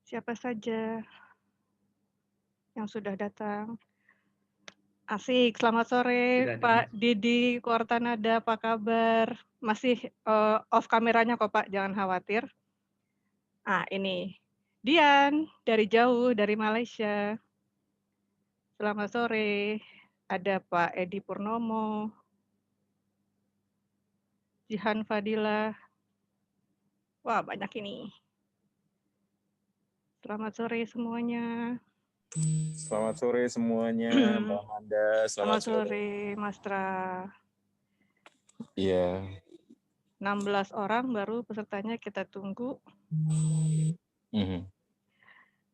Siapa saja yang sudah datang? Asik, selamat sore Sudah Pak dengar. Didi Kuartanada, apa kabar? Masih, off kameranya kok Pak, jangan khawatir. Ini, Dian, dari jauh, dari Malaysia. Selamat sore, ada Pak Edi Purnomo, Jihan Fadilah. Wah, banyak ini. Selamat sore semuanya. Selamat sore semuanya, Mbak Amanda. Selamat sore, Mas Tra. Iya. 16 orang baru pesertanya kita tunggu.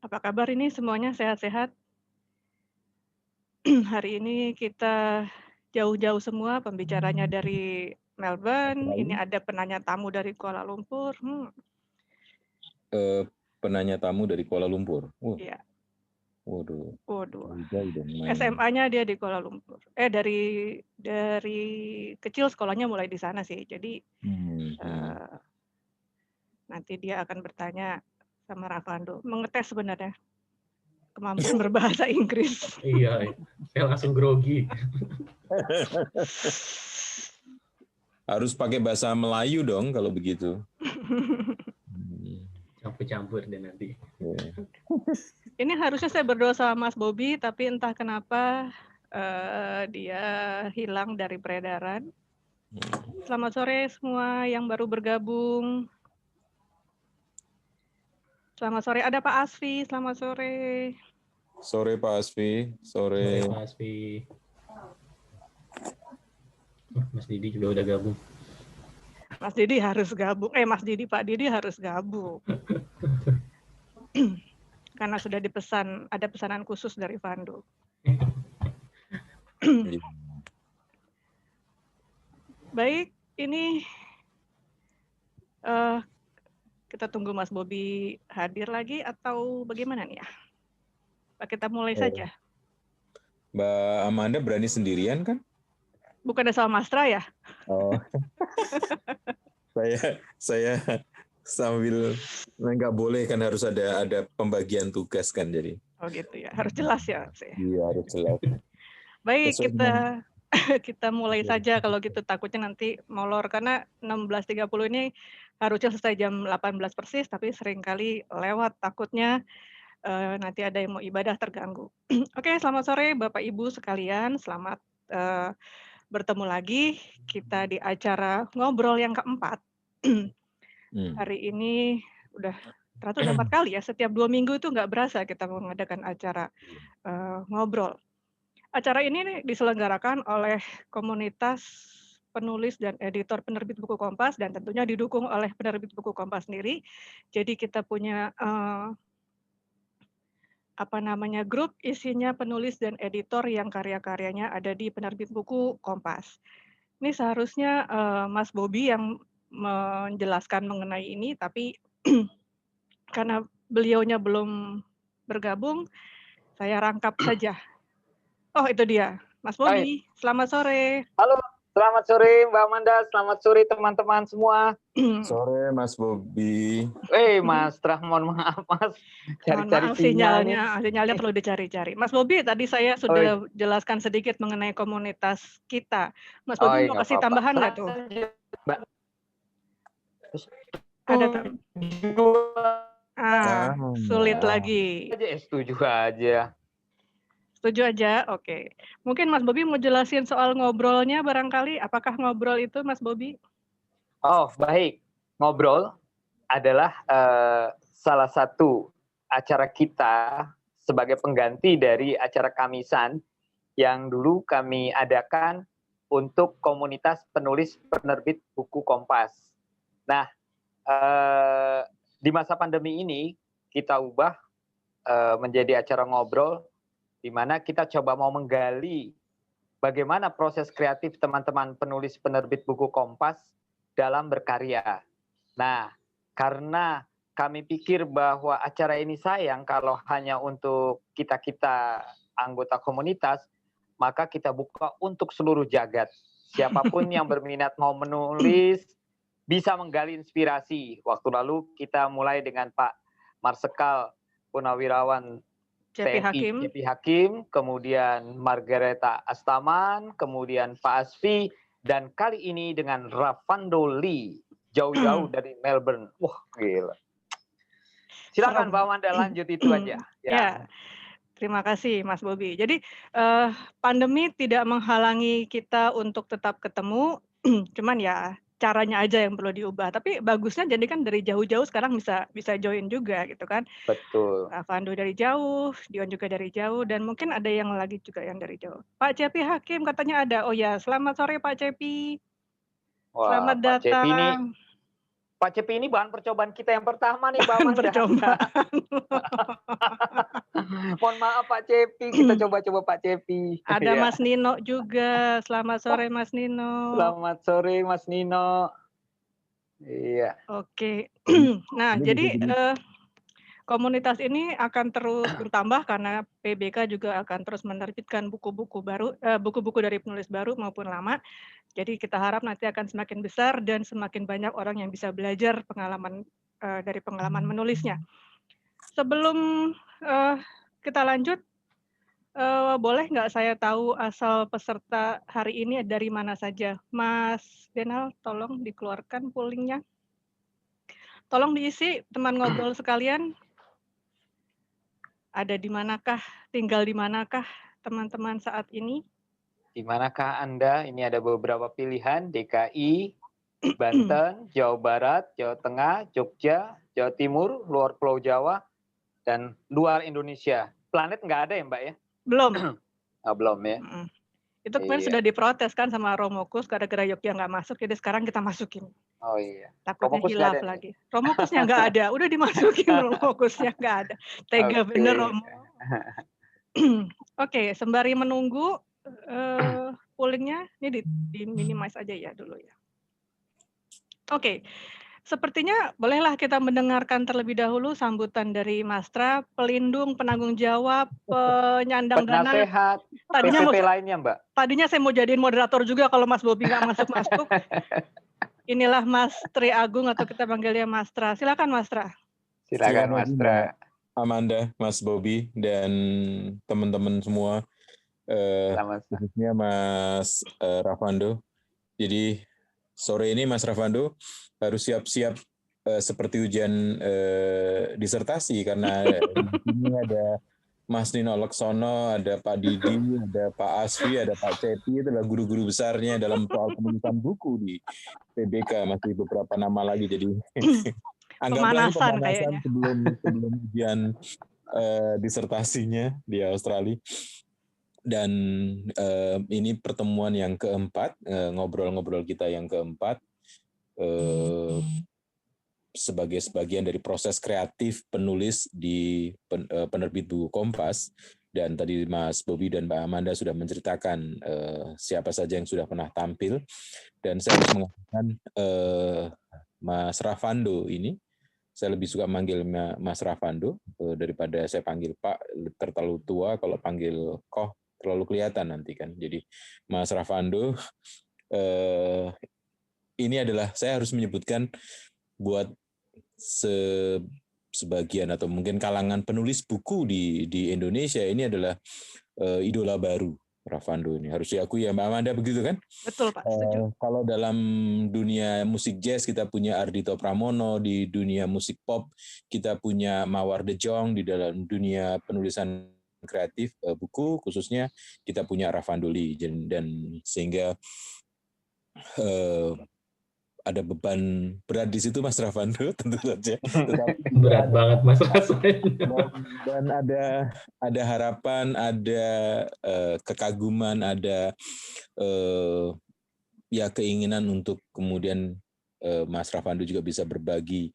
Apa kabar ini semuanya sehat-sehat? Hari ini kita jauh-jauh semua, pembicaranya dari Melbourne, ini ada penanya tamu dari Kuala Lumpur. Penanya tamu dari Kuala Lumpur. Iya. Waduh. Waduh. Jauh dong mainnya. SMA-nya dia di Kuala Lumpur. Dari kecil sekolahnya mulai di sana sih. Jadi nanti dia akan bertanya sama Ravando, mengetes sebenarnya kemampuan berbahasa Inggris. Iya, saya langsung grogi. Harus pakai bahasa Melayu dong kalau begitu. Campur-campur deh nanti. Ini harusnya saya berdoa sama Mas Bobby, tapi entah kenapa dia hilang dari peredaran. Selamat sore semua yang baru bergabung. Selamat sore, ada Pak Asfi, selamat sore. Sore Pak Asfi, sore Pak Asfi. Mas Didi juga udah gabung. Mas Didi harus gabung. Mas Didi, Pak Didi harus gabung. Karena sudah dipesan, ada pesanan khusus dari Vando. Baik, ini kita tunggu Mas Bobby hadir lagi atau bagaimana nih ya? Kita mulai saja. Mbak Amanda berani sendirian kan? Bukan sama Mas Tra ya? Oh. saya sambil nggak boleh kan, harus ada pembagian tugas kan jadi. Oh gitu ya, harus jelas ya. Iya, harus jelas. Baik, kita mulai saja kalau gitu, takutnya nanti molor karena 16.30 ini harusnya selesai jam 18 persis, tapi seringkali lewat, takutnya nanti ada yang mau ibadah terganggu. Oke, selamat sore Bapak Ibu sekalian, selamat bertemu lagi kita di acara ngobrol yang keempat. Hari ini teratur udah 4 kali ya, setiap 2 minggu itu nggak berasa kita mengadakan acara ngobrol. Acara ini diselenggarakan oleh komunitas penulis dan editor penerbit buku Kompas dan tentunya didukung oleh penerbit buku Kompas sendiri. Jadi kita punya grup isinya penulis dan editor yang karya-karyanya ada di penerbit buku Kompas. Ini seharusnya Mas Bobby yang menjelaskan mengenai ini, tapi karena beliaunya belum bergabung, saya rangkap saja. Oh, itu dia, Mas Bobby. Selamat sore. Halo, selamat sore Mbak Amanda, selamat sore teman-teman semua. Sore Mas Bobby. Mas Trah, mohon maaf Mas, cari-cari sinyalnya perlu dicari-cari. Mas Bobby, tadi saya sudah jelaskan sedikit mengenai komunitas kita. Mas Bobby mau kasih tambahan nggak tuh? Mbak. Ada sulit lagi. Setuju aja. Setuju aja, oke. Mungkin Mas Bobby mau jelasin soal ngobrolnya barangkali. Apakah ngobrol itu Mas Bobby? Oh, baik. Ngobrol adalah salah satu acara kita sebagai pengganti dari acara Kamisan yang dulu kami adakan untuk komunitas penulis penerbit buku Kompas. Nah, di masa pandemi ini kita ubah menjadi acara ngobrol, di mana kita coba mau menggali bagaimana proses kreatif teman-teman penulis penerbit buku Kompas dalam berkarya. Nah, karena kami pikir bahwa acara ini sayang kalau hanya untuk kita-kita anggota komunitas, maka kita buka untuk seluruh jagat. Siapapun yang berminat mau menulis, bisa menggali inspirasi. Waktu lalu kita mulai dengan Pak Marsikal Purnawirawan Cepi TNI Hakim. Cepi Hakim, kemudian Margareta Astaman, kemudian Pak Asfi, dan kali ini dengan Ravando Lee, jauh-jauh dari Melbourne. Wah, gila. Silakan Mbak Amanda lanjut itu aja. Ya, terima kasih Mas Bobi. Jadi pandemi tidak menghalangi kita untuk tetap ketemu, cuman ya caranya aja yang perlu diubah. Tapi bagusnya jadi kan dari jauh-jauh sekarang bisa join juga gitu kan. Betul. Avando dari jauh, Dion juga dari jauh, dan mungkin ada yang lagi juga yang dari jauh. Pak Cepi Hakim katanya ada. Oh ya, selamat sore Pak Cepi. Wah, Selamat Pak Cepi ini, datang. Pak Cepi ini bahan percobaan kita yang pertama nih, Mbak Amanda. Percobaan. Mohon maaf Pak Cepi, kita coba-coba Pak Cepi. Ada Ya. Mas Nino juga. Selamat sore Mas Nino. Selamat sore Mas Nino. Iya. Oke. Nah, jadi komunitas ini akan terus bertambah karena PBK juga akan terus menerbitkan buku-buku baru, buku-buku dari penulis baru maupun lama. Jadi kita harap nanti akan semakin besar dan semakin banyak orang yang bisa belajar pengalaman dari pengalaman menulisnya. Sebelum kita lanjut, boleh nggak saya tahu asal peserta hari ini dari mana saja? Mas Denal, tolong dikeluarkan pollingnya. Tolong diisi teman ngobrol sekalian. Ada di manakah, tinggal di manakah teman-teman saat ini? Di manakah Anda? Ini ada beberapa pilihan, DKI, Banten, Jawa Barat, Jawa Tengah, Jogja, Jawa Timur, luar Pulau Jawa, dan luar Indonesia. Planet nggak ada ya Mbak ya? Belum. Belum ya. Itu kemarin sudah diprotes kan sama Romokus, gara-gara Jogja nggak masuk, jadi sekarang kita masukin. Oh iya. Takutnya Romokus hilaf lagi. Romokusnya nggak ada, udah dimasukin Romokusnya nggak ada. Tega bener Romo. Oke, sembari menunggu pollingnya, ini di minimize aja ya dulu ya. Oke, sepertinya bolehlah kita mendengarkan terlebih dahulu sambutan dari Mastra, pelindung, penanggung jawab, penyandang dana. Penasehat, PPP lainnya Mbak. Tadinya saya mau jadiin moderator juga kalau Mas Bobi nggak masuk-masuk. Inilah Mas Tri Agung atau kita panggilnya Mastra. Silakan Mastra. Silakan Mastra. Amanda, Mas Bobi, dan teman-teman semua, khususnya Mas Ravando. Jadi sore ini Mas Ravando harus siap-siap seperti ujian disertasi karena di sini ada Mas Nino Laksono, ada Pak Didi, ada Pak Asfi, ada Pak Cepi, itu adalah guru-guru besarnya dalam soal penulisan buku di PBK, masih beberapa nama lagi, jadi anggaplah pemanasan sebelum ujian disertasinya di Australia. Dan ini pertemuan yang keempat, ngobrol-ngobrol kita yang keempat, sebagai sebagian dari proses kreatif penulis di penerbit buku Kompas. Dan tadi Mas Bobi dan Mbak Amanda sudah menceritakan siapa saja yang sudah pernah tampil. Dan saya harus mengatakan Mas Ravando ini, saya lebih suka manggil Mas Ravando daripada saya panggil Pak, terlalu tua, kalau panggil Koh terlalu kelihatan nanti kan. Jadi Mas Ravando, ini adalah, saya harus menyebutkan buat sebagian atau mungkin kalangan penulis buku di Indonesia, ini adalah idola baru Ravando ini. Harus diakui ya Mbak Amanda, begitu kan? Betul Pak, setuju. Kalau dalam dunia musik jazz kita punya Ardhito Pramono, di dunia musik pop kita punya Mawar De Jong, di dalam dunia penulisan kreatif buku khususnya kita punya Ravando Lee, dan sehingga ada beban berat di situ Mas Ravando tentu saja. Berat banget Mas rasanya. Dan ada harapan, ada kekaguman, ada ya keinginan untuk kemudian Mas Ravando juga bisa berbagi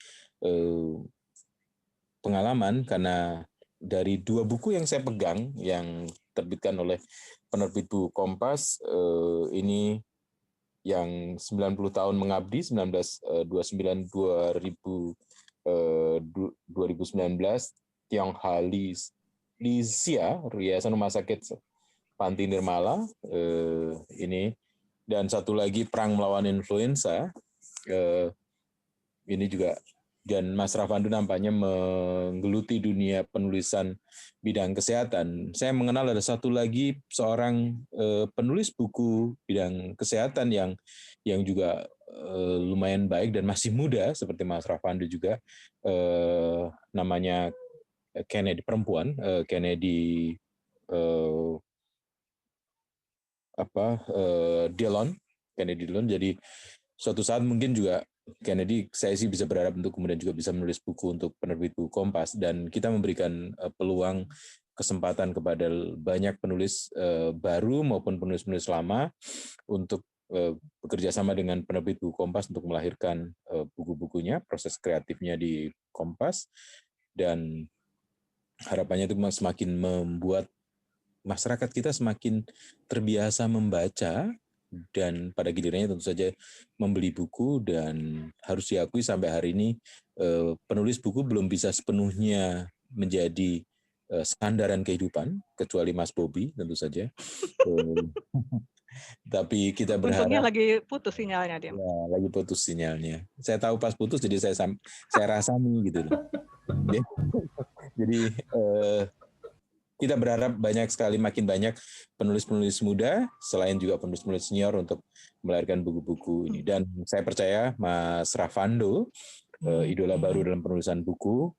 pengalaman, karena dari 2 buku yang saya pegang yang terbitkan oleh penerbit buku Kompas, ini yang 90 tahun mengabdi 1929-2019, Tiong Ha Lisia, Yayasan Rumah Sakit Panti Nirmala, ini, dan satu lagi Perang Melawan Influenza, ini juga, dan Mas Rafando nampaknya menggeluti dunia penulisan bidang kesehatan. Saya mengenal ada satu lagi seorang penulis buku bidang kesehatan yang juga lumayan baik dan masih muda seperti Mas Rafando juga, namanya Kennedy, perempuan, Kennedy Dillon. Jadi suatu saat mungkin juga Kennedy, saya sih bisa berharap untuk kemudian juga bisa menulis buku untuk penerbit buku Kompas, dan kita memberikan peluang kesempatan kepada banyak penulis baru maupun penulis-penulis lama untuk bekerja sama dengan penerbit buku Kompas untuk melahirkan buku-bukunya, proses kreatifnya di Kompas, dan harapannya itu semakin membuat masyarakat kita semakin terbiasa membaca, dan pada gilirannya tentu saja membeli buku. Dan harus diakui sampai hari ini penulis buku belum bisa sepenuhnya menjadi sandaran kehidupan, kecuali Mas Bobi tentu saja. Tapi kita berharap. Untungnya lagi putus sinyalnya dia. Ya, lagi putus sinyalnya. Saya tahu pas putus, jadi saya rasani gitu. Jadi kita berharap makin banyak penulis-penulis muda, selain juga penulis-penulis senior untuk melahirkan buku-buku ini. Dan saya percaya Mas Rafando, idola baru dalam penulisan buku,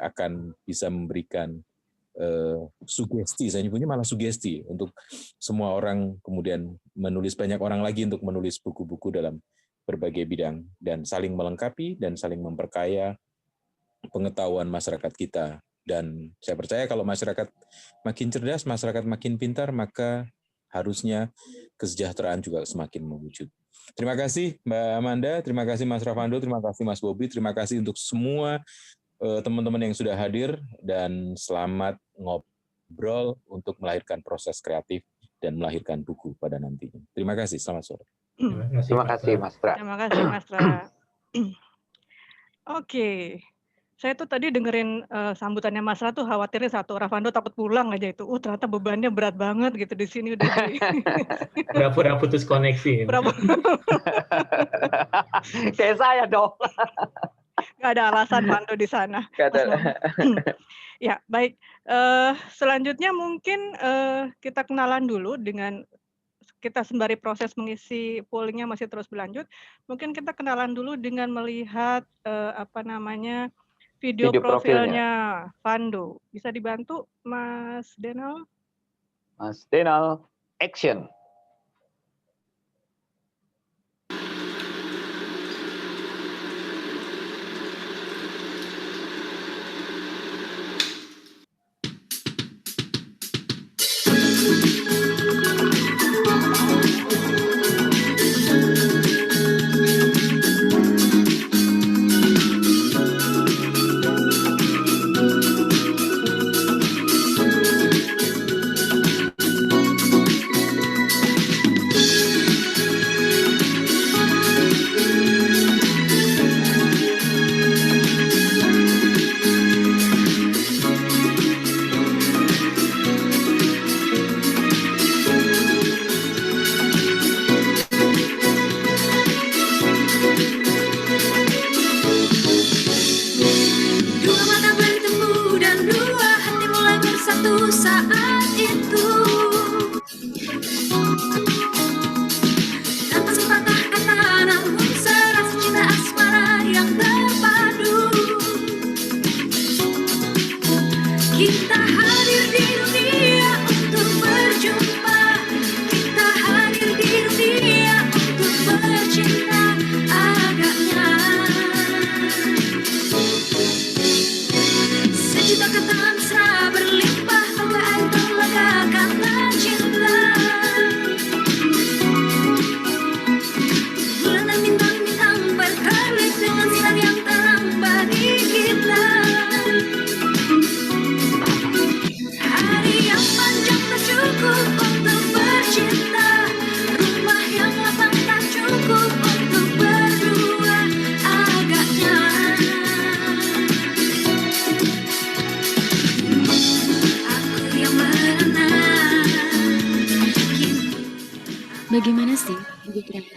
akan bisa memberikan sugesti, saya nyebutnya malah sugesti, untuk semua orang kemudian menulis, banyak orang lagi untuk menulis buku-buku dalam berbagai bidang, dan saling melengkapi dan saling memperkaya pengetahuan masyarakat kita. Dan saya percaya kalau masyarakat makin cerdas, masyarakat makin pintar, maka harusnya kesejahteraan juga semakin mewujud. Terima kasih Mbak Amanda, terima kasih Mas Rafando, terima kasih Mas Bobi, terima kasih untuk semua teman-teman yang sudah hadir, dan selamat ngobrol untuk melahirkan proses kreatif dan melahirkan buku pada nantinya. Terima kasih, selamat sore. Terima kasih Mas Tra. Terima kasih Mas Tra. Oke. Saya tuh tadi dengerin sambutannya Mas Ra tuh khawatirnya satu, Rafando takut pulang aja itu. Ternyata bebannya berat banget gitu di sini udah di. Pura-pura putus koneksi. Kayak saya dong. Gak ada alasan Fando di sana. Ya, baik. Selanjutnya mungkin kita kenalan dulu dengan, kita sembari proses mengisi pollingnya masih terus berlanjut. Mungkin kita kenalan dulu dengan melihat video profilnya Fando. Bisa dibantu Mas Denal? Mas Denal, action.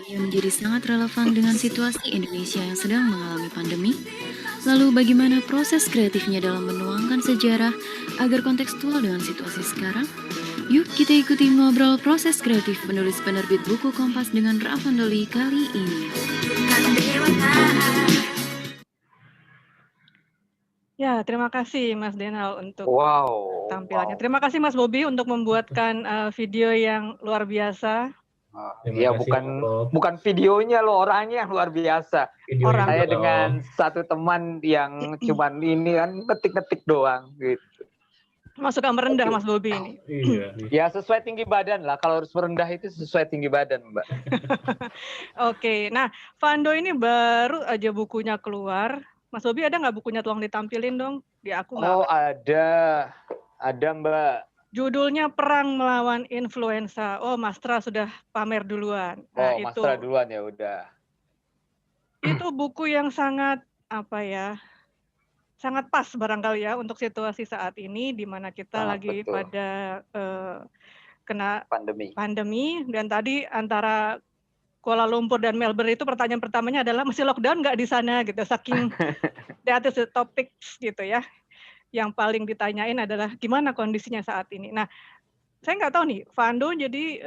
yang menjadi sangat relevan dengan situasi Indonesia yang sedang mengalami pandemi? Lalu bagaimana proses kreatifnya dalam menuangkan sejarah agar kontekstual dengan situasi sekarang? Yuk kita ikuti ngobrol proses kreatif penulis penerbit buku Kompas dengan Ravandoli kali ini. Ya, terima kasih Mas Denal untuk tampilannya. Wow. Terima kasih Mas Bobby untuk membuatkan video yang luar biasa. Ya bukan videonya loh, orangnya yang luar biasa. Saya dengan satu teman yang cuman ini kan ngetik-ngetik doang gitu. Masuk merendah Mas Bobby ini. Ya sesuai tinggi badan lah. Kalau harus merendah itu sesuai tinggi badan, Mbak. Oke, nah Vando ini baru aja bukunya keluar. Mas Bobby ada nggak bukunya, tolong ditampilin dong di aku nggak? Oh ada Mbak. Judulnya Perang Melawan Influenza. Oh, Mastra sudah pamer duluan. Nah, itu Mastra duluan ya udah. Itu buku yang sangat sangat pas barangkali ya untuk situasi saat ini di mana kita lagi betul. pada kena pandemi dan tadi antara Kuala Lumpur dan Melbourne itu pertanyaan pertamanya adalah masih lockdown nggak di sana gitu, saking that is the topics gitu ya. Yang paling ditanyain adalah gimana kondisinya saat ini. Nah, saya nggak tahu nih, Vando jadi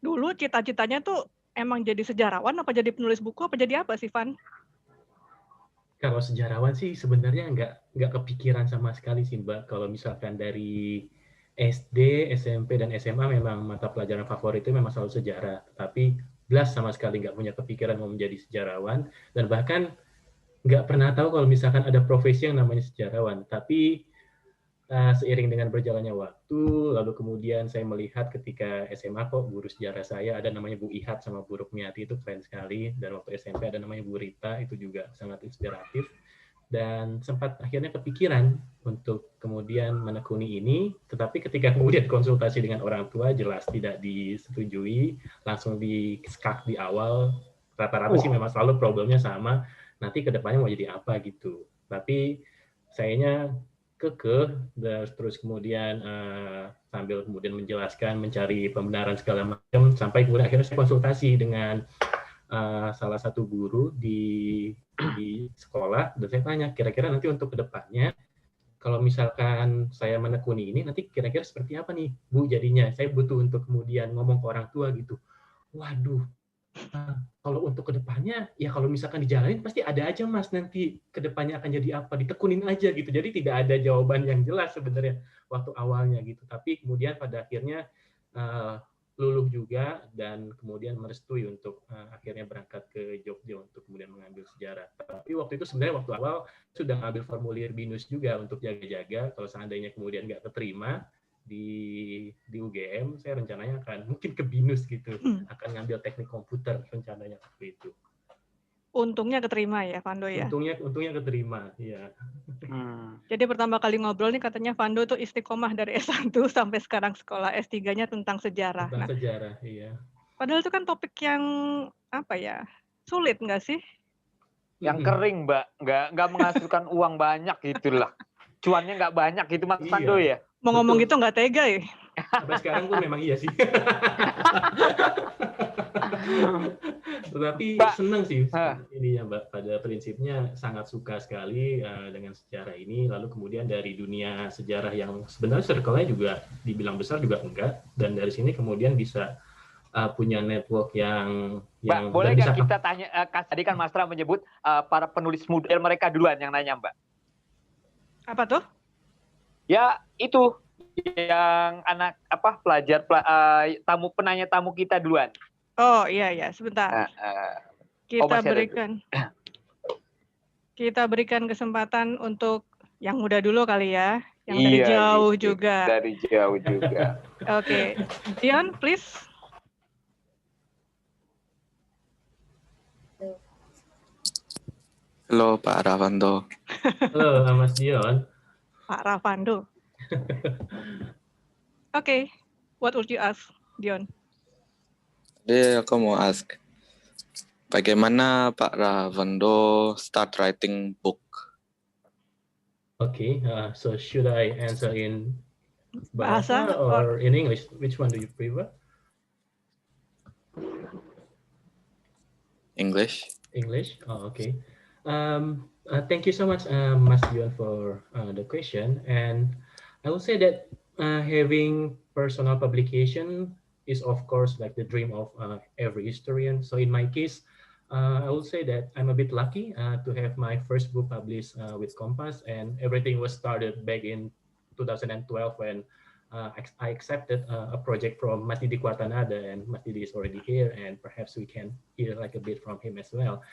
dulu cita-citanya tuh emang jadi sejarawan apa jadi penulis buku apa jadi apa sih, Van? Kalau sejarawan sih sebenarnya nggak kepikiran sama sekali sih, Mbak. Kalau misalkan dari SD, SMP, dan SMA memang mata pelajaran favorit itu memang selalu sejarah. Tapi Blas sama sekali nggak punya kepikiran mau menjadi sejarawan. Dan bahkan nggak pernah tahu kalau misalkan ada profesi yang namanya sejarawan. Tapi seiring dengan berjalannya waktu, lalu kemudian saya melihat ketika SMA kok guru sejarah saya ada namanya Bu Ihat sama Bu Rukmiati, itu keren sekali. Dan waktu SMP ada namanya Bu Rita, itu juga sangat inspiratif. Dan sempat akhirnya kepikiran untuk kemudian menekuni ini, tetapi ketika kemudian konsultasi dengan orang tua jelas tidak disetujui, langsung di-skak di awal. Rata-rata sih memang selalu problemnya sama, nanti kedepannya mau jadi apa gitu. Tapi sayanya kekeh, terus kemudian sambil kemudian menjelaskan, mencari pembenaran segala macam, sampai kemudian akhirnya saya konsultasi dengan salah satu guru di sekolah, dan saya tanya kira-kira nanti untuk kedepannya kalau misalkan saya menekuni ini nanti kira-kira seperti apa nih Bu jadinya, saya butuh untuk kemudian ngomong ke orang tua gitu. Waduh, kalau untuk kedepannya ya kalau misalkan dijalanin pasti ada aja Mas, nanti kedepannya akan jadi apa, ditekunin aja gitu. Jadi tidak ada jawaban yang jelas sebenarnya waktu awalnya gitu, tapi kemudian pada akhirnya luluh juga dan kemudian merestui untuk akhirnya berangkat ke Jogja untuk kemudian mengambil sejarah. Tapi waktu itu sebenarnya waktu awal sudah ngambil formulir BINUS juga untuk jaga-jaga kalau seandainya kemudian nggak keterima di UGM, saya rencananya akan mungkin ke BINUS gitu, akan ngambil teknik komputer rencananya waktu itu. Untungnya keterima ya, Vando ya? Untungnya keterima, ya. Jadi pertama kali ngobrol nih katanya Vando tuh istiqomah dari S1 sampai sekarang sekolah S3-nya tentang sejarah. Tentang sejarah, iya. Padahal itu kan topik yang sulit nggak sih? Yang kering, Mbak, nggak menghasilkan uang banyak gitulah. Cuannya nggak banyak gitu Mas Vando ya? Mau ngomong gitu nggak tega ya? Sampai sekarang pun memang iya sih. Tetapi senang sih ini ya Mbak, pada prinsipnya sangat suka sekali dengan sejarah ini. Lalu kemudian dari dunia sejarah yang sebenarnya circle-nya juga dibilang besar juga enggak, dan dari sini kemudian bisa punya network yang Mbak, boleh nggak kita tanya, tadi kan Mas Tra menyebut para penulis muda, mereka duluan yang nanya Mbak. Apa tuh? Ya itu yang anak penanya tamu kita duluan. Oh iya sebentar. Kita berikan kesempatan untuk yang muda dulu kali ya, yang dari jauh juga. Dari jauh juga. Oke, Dion, please. Halo Pak Ravando. Halo Mas Dion. Pak Ravando. Oke, what would you ask, Dion? Jadi aku mau ask, bagaimana Pak Ravando start writing book? Okay, so should I answer in Bahasa or in English? Which one do you prefer? English. English. Oh, okay. Thank you so much, Mas Dion, for the question. And I would say that having personal publication is, of course, like the dream of every historian. So in my case, I would say that I'm a bit lucky to have my first book published with Kompas, and everything was started back in 2012 when I accepted a project from Mas Didi Kwartanada, and Mas Didi is already here, and perhaps we can hear like a bit from him as well.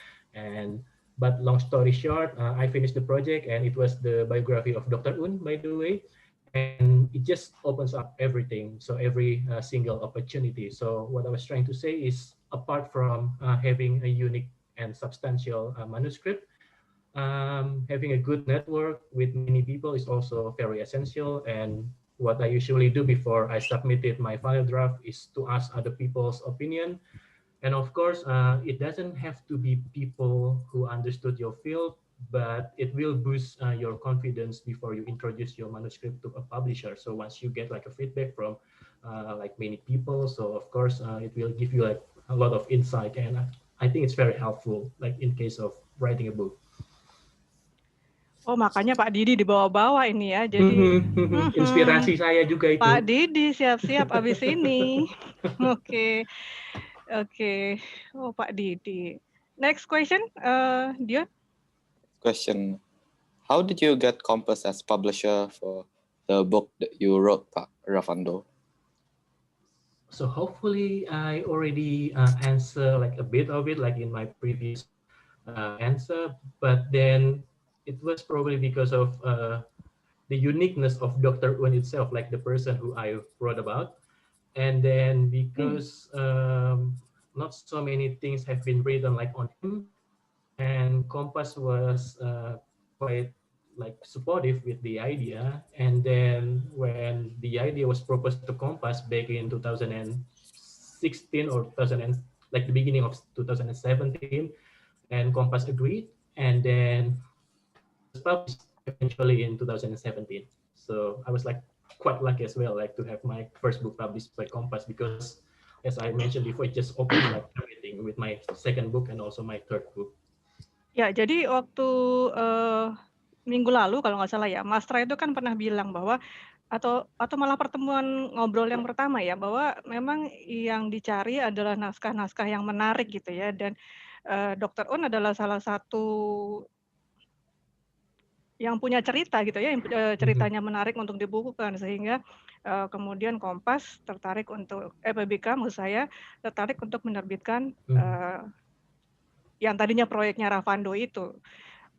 But long story short, I finished the project, and it was the biography of Dr. Un, by the way, and it just opens up everything. So every single opportunity. So what I was trying to say is, apart from having a unique and substantial manuscript, having a good network with many people is also very essential. And what I usually do before I submitted my final draft is to ask other people's opinion. And of course, it doesn't have to be people who understood your field, but it will boost your confidence before you introduce your manuscript to a publisher. So once you get like a feedback from like many people, so of course it will give you like a lot of insight, and I think it's very helpful, like in case of writing a book. Oh, makanya Pak Didi dibawa-bawa ini ya. Jadi inspirasi saya juga itu. Pak Didi siap-siap abis ini. Oke. Oke. Oh, Pak Didi. Next question, Dion. Question. How did you get Kompas as publisher for the book that you wrote, Pak Ravando? So hopefully I already answer like a bit of it, like in my previous answer, but then it was probably because of the uniqueness of Dr. Un itself, like the person who I wrote about. And then because not so many things have been written like on him, and Kompas was quite like supportive with the idea. And then when the idea was proposed to Kompas back in 2016 or 2000, like the beginning of 2017, and Kompas agreed, and then it was published eventually in 2017. So I was like quite lucky as well, like to have my first book published by Kompas, because as I mentioned before, it just opened like everything with my second book and also my third book. Ya, jadi waktu minggu lalu kalau nggak salah ya, Mas Tra itu kan pernah bilang bahwa atau malah pertemuan ngobrol yang pertama ya, bahwa memang yang dicari adalah naskah-naskah yang menarik gitu ya, dan Dr. Un adalah salah satu yang punya cerita gitu ya, yang ceritanya menarik untuk dibukukan, sehingga kemudian Kompas tertarik untuk PBK maksud saya tertarik untuk menerbitkan yang tadinya proyeknya Ravando itu.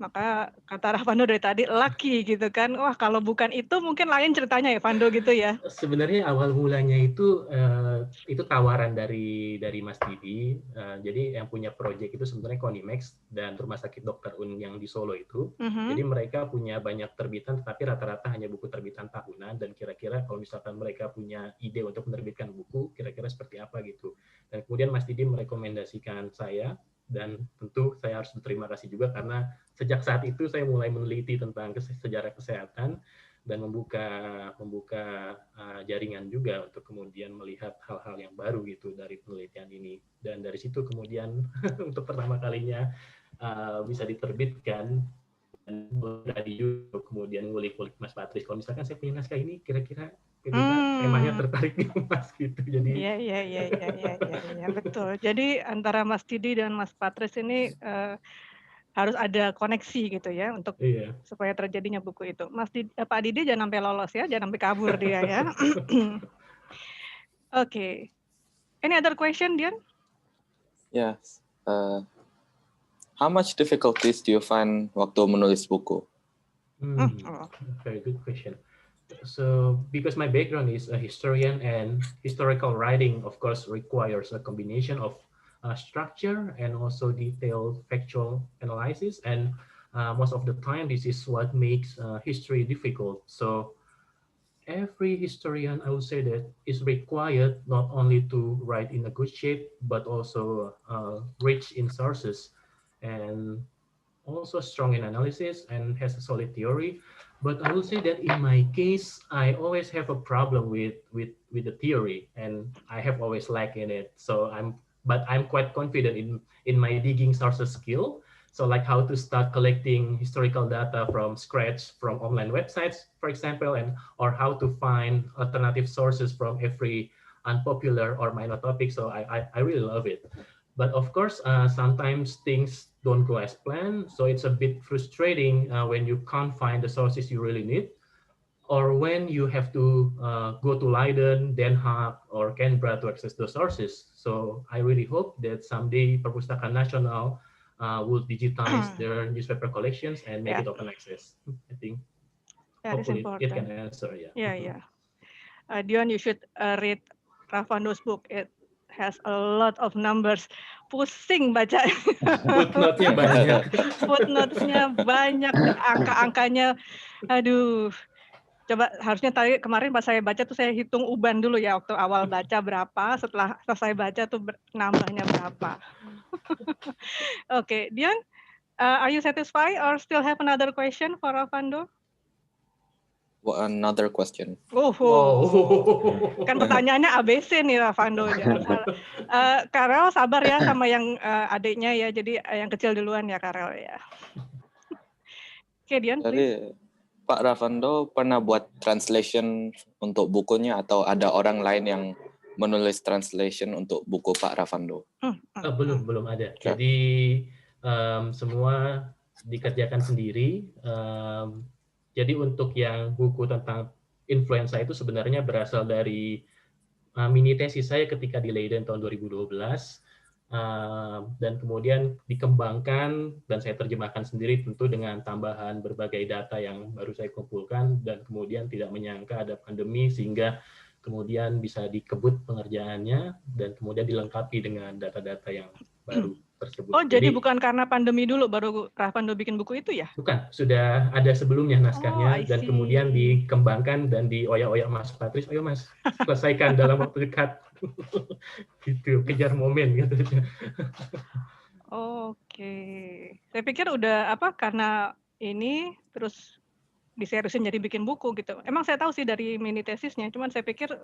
Maka kata Ravando dari tadi lucky gitu kan, wah kalau bukan itu mungkin lain ceritanya ya Vando gitu ya. Sebenarnya awal mulanya itu tawaran dari Mas Didi. Jadi yang punya proyek itu sebenarnya Konimax dan Rumah Sakit Dr. Un yang di Solo itu. Jadi mereka punya banyak terbitan, tapi rata-rata hanya buku terbitan tahunan, dan kira-kira kalau misalkan mereka punya ide untuk menerbitkan buku, kira-kira seperti apa gitu. Dan kemudian Mas Didi merekomendasikan saya, dan tentu saya harus berterima kasih juga karena sejak saat itu saya mulai meneliti tentang sejarah kesehatan dan membuka jaringan juga untuk kemudian melihat hal-hal yang baru gitu dari penelitian ini. Dan dari situ kemudian untuk pertama kalinya bisa diterbitkan, dan dari YouTube kemudian ngulik-ngulik Mas Patris. Kalau misalkan saya punya naskah ini, kira-kira temanya tertarik nih Mas gitu. Jadi Iya, betul. Jadi antara Mas Didi dan Mas Patris ini harus ada koneksi gitu ya untuk supaya terjadinya buku itu. Pak Didi jangan sampai lolos ya, jangan sampai kabur dia ya. Okay. Any other question, Dion? Yes. How much difficulties do you find waktu menulis buku? Very good question. So, because my background is a historian, and historical writing, of course, requires a combination of structure and also detailed factual analysis. And most of the time, this is what makes history difficult. So, every historian, I would say that, is required not only to write in a good shape, but also rich in sources, and also strong in analysis and has a solid theory. But I will say that in my case, I always have a problem with the theory, and I have always lacked in it. So I'm but I'm quite confident in my digging sources skill. So like how to start collecting historical data from scratch from online websites, for example, or how to find alternative sources from every unpopular or minor topic. So I really love it. But of course, sometimes things don't go as planned. So it's a bit frustrating when you can't find the sources you really need, or when you have to go to Leiden, Den Haag, or Canberra to access those sources. So I really hope that someday Perpustakaan Nasional will digitize their newspaper collections and make it open access. I think that hopefully is it can important. answer. Yeah. Dion, you should read Rafando's book. It has a lot of numbers. Pusing baca. Footnote-nya banyak. Footnotes-nya banyak, angka-angkanya. Aduh. Coba harusnya tadi kemarin pas saya baca tuh saya hitung uban dulu ya, waktu awal baca berapa, setelah selesai baca tuh nambahnya berapa. Okay, Dion, are you satisfied or still have another question for Ravando? Another question. Kan pertanyaannya ABC nih Ravando. Karel sabar ya sama yang adiknya ya, jadi yang kecil duluan ya Karel ya. Oke, Dion, please. Pak Ravando pernah buat translation untuk bukunya atau ada orang lain yang menulis translation untuk buku Pak Ravando? Belum ada. Jadi semua dikerjakan sendiri. Jadi untuk yang buku tentang influenza itu sebenarnya berasal dari mini tesis saya ketika di Leiden tahun 2012. Dan kemudian dikembangkan dan saya terjemahkan sendiri tentu dengan tambahan berbagai data yang baru saya kumpulkan, dan kemudian tidak menyangka ada pandemi sehingga kemudian bisa dikebut pengerjaannya dan kemudian dilengkapi dengan data-data yang baru tersebut. Jadi bukan karena pandemi dulu baru Ravando bikin buku itu ya? Bukan, sudah ada sebelumnya naskahnya dan kemudian dikembangkan dan dioyak-oyak Mas Patris, ayo Mas, selesaikan dalam waktu dekat. Gitu, kejar momen gitu. Oke. Saya pikir udah karena ini terus diseriusin jadi bikin buku gitu. Emang saya tahu sih dari mini tesisnya, cuman saya pikir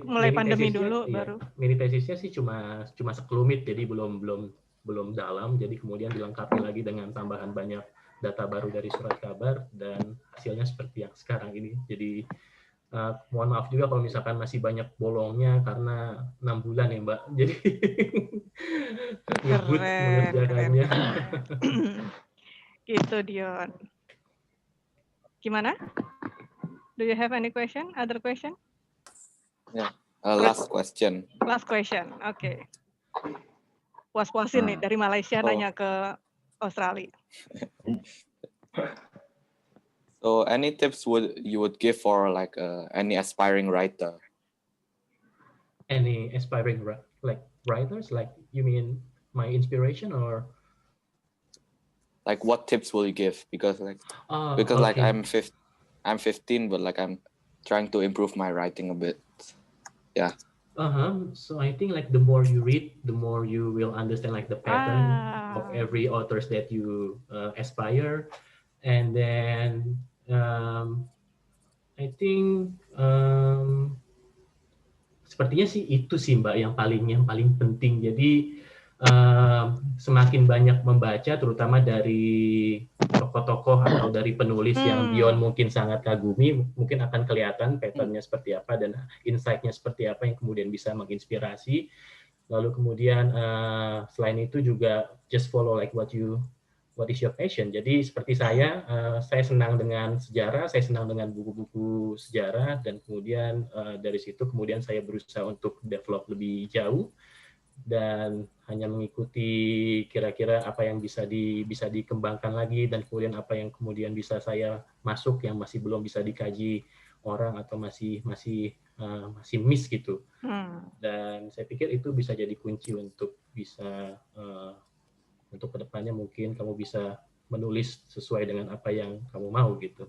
mulai pandemi dulu baru. Mini tesisnya sih cuma sekelumit, jadi belum dalam, jadi kemudian dilengkapi lagi dengan tambahan banyak data baru dari surat kabar dan hasilnya seperti yang sekarang ini. Jadi mohon maaf juga kalau misalkan masih banyak bolongnya karena 6 bulan ya Mbak. Jadi ngebut mengerjakannya. Gitu Dion. Gimana? Do you have any question? Other question? Yeah, last question. Last question, oke. Puas-puasin nih dari Malaysia nanya ke Australia. So, any tips you would give for like any aspiring writer? Any aspiring writers? Like you mean my inspiration or? Like what tips will you give? Because like I'm 15, but like I'm trying to improve my writing a bit. Yeah. So I think like the more you read, the more you will understand like the pattern of every authors that you aspire, and then I think sepertinya sih itu sih Mbak yang paling penting. Jadi semakin banyak membaca, terutama dari tokoh-tokoh atau dari penulis yang Dion mungkin sangat kagumi, mungkin akan kelihatan patternnya seperti apa dan insight-nya seperti apa yang kemudian bisa menginspirasi. Lalu kemudian selain itu juga just follow like what is your passion. Jadi seperti saya senang dengan sejarah, saya senang dengan buku-buku sejarah, dan kemudian dari situ kemudian saya berusaha untuk develop lebih jauh dan hanya mengikuti kira-kira apa yang bisa dikembangkan lagi, dan kemudian apa yang kemudian bisa saya masuk yang masih belum bisa dikaji orang atau masih miss gitu. Dan saya pikir itu bisa jadi kunci untuk bisa untuk kedepannya mungkin kamu bisa menulis sesuai dengan apa yang kamu mau gitu.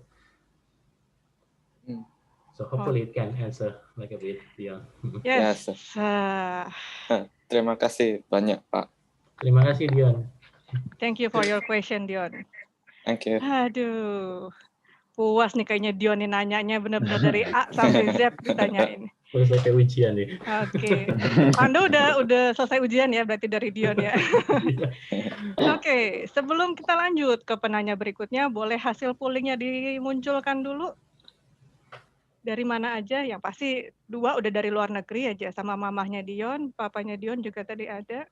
So hopefully it can answer like a bit. Yeah. Yes. Terima kasih banyak Pak. Terima kasih Dion. Thank you for your question Dion. Thank you. Aduh, puas nih kayaknya Dion nih nanyanya benar-benar dari A sampai Z ditanyain. selesai ujian nih. Oke. Anda udah selesai ujian ya berarti dari Dion ya. Oke, sebelum kita lanjut ke penanya berikutnya, boleh hasil pollingnya dimunculkan dulu? Dari mana aja? Yang pasti 2 udah dari luar negeri aja, sama mamahnya Dion, papanya Dion juga tadi ada.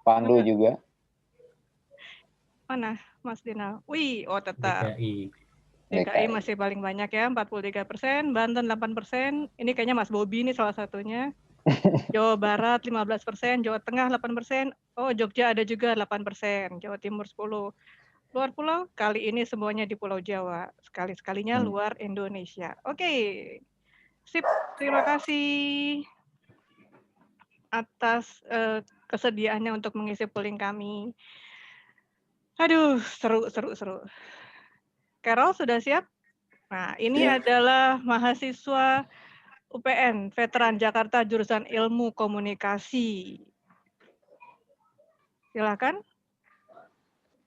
Pandu juga. Mana, Mas Dina? Wih, tetap. DKI DKI masih paling banyak ya, 43%, Banten 8%, ini kayaknya Mas Bobi nih salah satunya. Jawa Barat 15%, Jawa Tengah 8%, oh Jogja ada juga 8%, Jawa Timur 10%. Luar pulau, kali ini semuanya di Pulau Jawa, sekali-sekalinya luar Indonesia. Oke, sip, terima kasih atas kesediaannya untuk mengisi polling kami. Aduh, seru. Carol sudah siap? Nah, ini adalah mahasiswa UPN, veteran Jakarta jurusan Ilmu Komunikasi. Silakan.